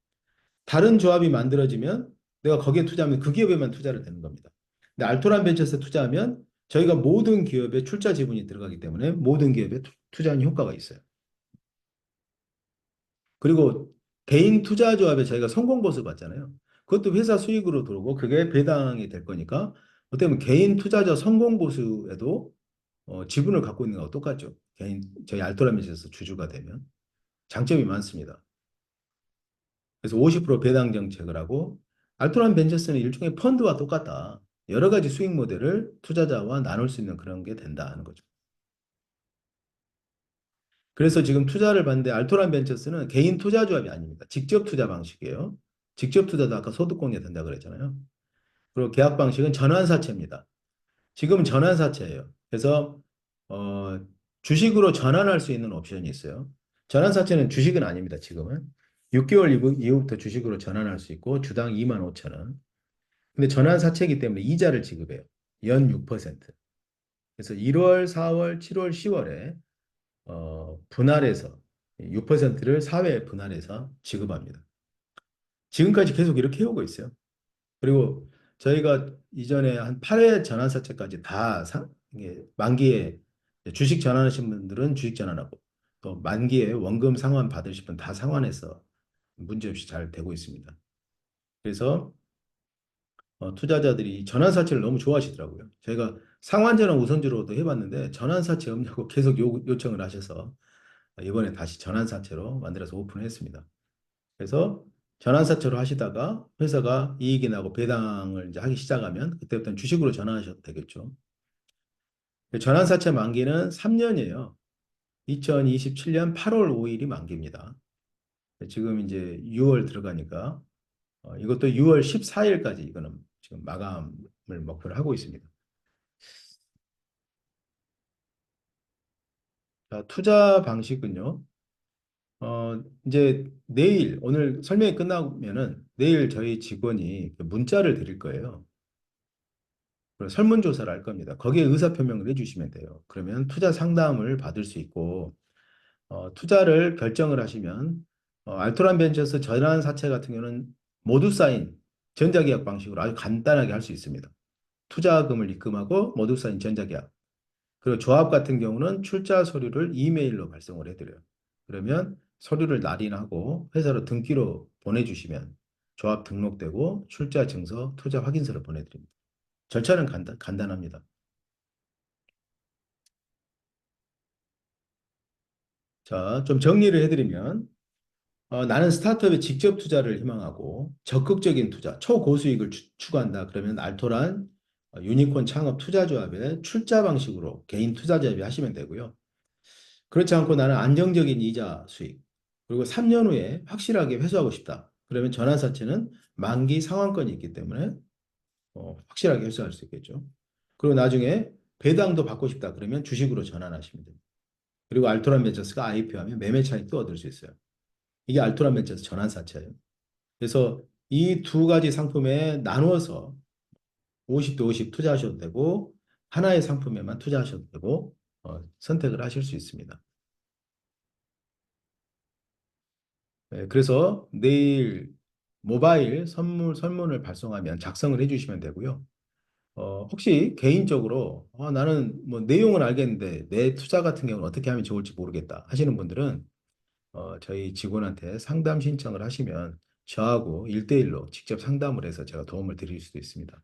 다른 조합이 만들어지면 내가 거기에 투자하면 그 기업에만 투자를 되는 겁니다. 근데 알토란 벤처스에 투자하면 저희가 모든 기업에 출자 지분이 들어가기 때문에 모든 기업에 투자하는 효과가 있어요. 그리고 개인 투자 조합에 저희가 성공 보수 받잖아요. 그것도 회사 수익으로 들어오고 그게 배당이 될 거니까 어떻게 보면 개인 투자자 성공 보수에도 지분을 갖고 있는 거하고 똑같죠. 저희 알토란 벤처스 주주가 되면 장점이 많습니다. 그래서 50% 배당 정책을 하고 알토란 벤처스는 일종의 펀드와 똑같다. 여러 가지 수익 모델을 투자자와 나눌 수 있는 그런 게 된다 하는 거죠. 그래서 지금 투자를 받는데 알토란 벤처스는 개인 투자 조합이 아닙니다. 직접 투자 방식이에요. 직접 투자도 아까 소득 공개 된다 그랬잖아요. 그리고 계약 방식은 전환사채입니다. 지금은 전환사채예요. 그래서 어, 주식으로 전환할 수 있는 옵션이 있어요. 전환사채는 주식은 아닙니다. 지금은 6개월 이후부터 주식으로 전환할 수 있고 주당 2만 5천 원. 근데 전환사채이기 때문에 이자를 지급해요. 연 6%. 그래서 1월, 4월, 7월, 10월에 분할해서 6%를 사회에 분할해서 지급합니다. 지금까지 계속 이렇게 해오고 있어요. 그리고 저희가 이전에 한 8회 전환사채까지 다 이게 만기에 주식 전환하신 분들은 주식 전환하고 또 만기에 원금 상환 받으실 분 다 상환해서 문제없이 잘 되고 있습니다. 그래서 투자자들이 전환사채를 너무 좋아하시더라고요. 저희가 상환전환 우선주로도 해봤는데 전환사채 없냐고 계속 요청을 하셔서 이번에 다시 전환사채로 만들어서 오픈했습니다. 그래서 전환사채로 하시다가 회사가 이익이 나고 배당을 이제 하기 시작하면 그때부터는 주식으로 전환하셔도 되겠죠. 전환사채 만기는 3년이에요. 2027년 8월 5일이 만기입니다. 지금 이제 6월 들어가니까 이것도 6월 14일까지 이거는 지금 마감을 목표로 하고 있습니다. 자, 투자 방식은요. 이제 내일 오늘 설명이 끝나면은 내일 저희 직원이 그 문자를 드릴 거예요. 그리고 설문조사를 할 겁니다. 거기에 의사표명을 해주시면 돼요. 그러면 투자 상담을 받을 수 있고, 투자를 결정을 하시면, 알토란 벤처스 전환 사채 같은 경우는 모두 사인 전자계약 방식으로 아주 간단하게 할 수 있습니다. 투자금을 입금하고 모두 사인 전자계약. 그리고 조합 같은 경우는 출자 서류를 이메일로 발송을 해드려요. 그러면 서류를 날인하고 회사로 등기로 보내주시면 조합 등록되고 출자 증서, 투자 확인서를 보내드립니다. 절차는 간단합니다. 자, 좀 정리를 해드리면, 나는 스타트업에 직접 투자를 희망하고 적극적인 투자, 초고수익을 추구한다. 그러면 알토란 유니콘 창업 투자조합의 출자 방식으로 개인 투자자비 하시면 되고요. 그렇지 않고 나는 안정적인 이자 수익, 그리고 3년 후에 확실하게 회수하고 싶다. 그러면 전환사채는 만기 상환권이 있기 때문에 확실하게 회수할 수 있겠죠. 그리고 나중에 배당도 받고 싶다. 그러면 주식으로 전환하시면 됩니다. 그리고 알토란 벤처스가 IPO하면 매매 차익도 얻을 수 있어요. 이게 알토란 벤처스 전환사채예요. 그래서 이 두 가지 상품에 나누어서 50대 50 투자하셔도 되고 하나의 상품에만 투자하셔도 되고 선택을 하실 수 있습니다. 네, 그래서 내일 모바일 설문을 발송하면 작성을 해주시면 되고요. 혹시 개인적으로 나는 뭐 내용은 알겠는데 내 투자 같은 경우는 어떻게 하면 좋을지 모르겠다 하시는 분들은 저희 직원한테 상담 신청을 하시면 저하고 1대1로 직접 상담을 해서 제가 도움을 드릴 수도 있습니다.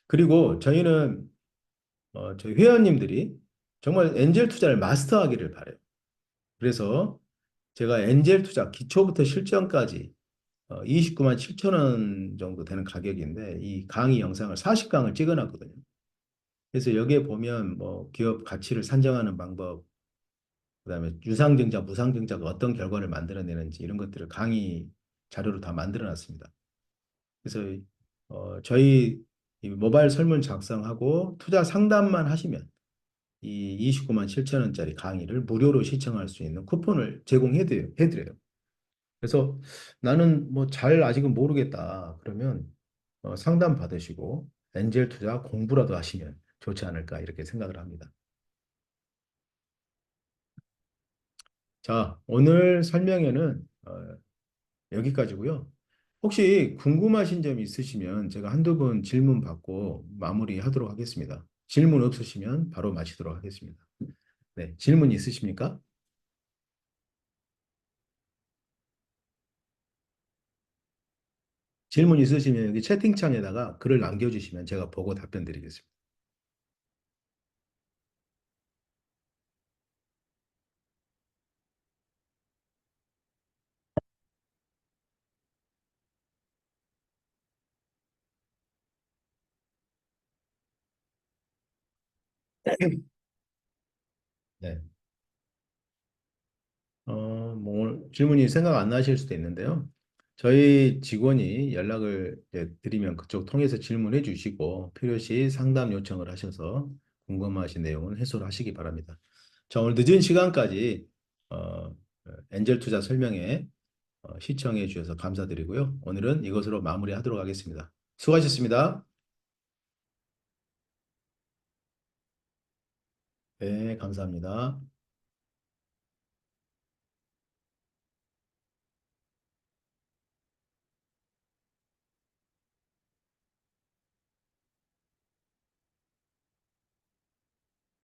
그리고 저희는 저희 회원님들이 정말 엔젤 투자를 마스터하기를 바래요. 그래서 제가 엔젤 투자 기초부터 실전까지 29만 7천 원 정도 되는 가격인데 이 강의 영상을 40강을 찍어놨거든요. 그래서 여기에 보면 뭐 기업 가치를 산정하는 방법, 그다음에 유상증자, 무상증자가 어떤 결과를 만들어내는지 이런 것들을 강의 자료로 다 만들어놨습니다. 그래서 저희 이 모바일 설문 작성하고 투자 상담만 하시면 이 29만 7천 원짜리 강의를 무료로 시청할 수 있는 쿠폰을 해드려요. 그래서 나는 뭐 잘 아직은 모르겠다. 그러면 상담 받으시고 엔젤 투자 공부라도 하시면 좋지 않을까 이렇게 생각을 합니다. 자, 오늘 설명회는 여기까지고요. 혹시 궁금하신 점 있으시면 제가 한두 분 질문 받고 마무리하도록 하겠습니다. 질문 없으시면 바로 마치도록 하겠습니다. 네, 질문 있으십니까? 질문 있으시면 여기 채팅창에다가 글을 남겨주시면 제가 보고 답변 드리겠습니다. 네. 뭐 질문이 생각 안 나실 수도 있는데요. 저희 직원이 연락을 이제 드리면 그쪽 통해서 질문해 주시고 필요시 상담 요청을 하셔서 궁금하신 내용은 해소를 하시기 바랍니다. 자, 오늘 늦은 시간까지 어, 엔젤 투자 설명회 시청해 주셔서 감사드리고요. 오늘은 이것으로 마무리하도록 하겠습니다. 수고하셨습니다. 네, 감사합니다.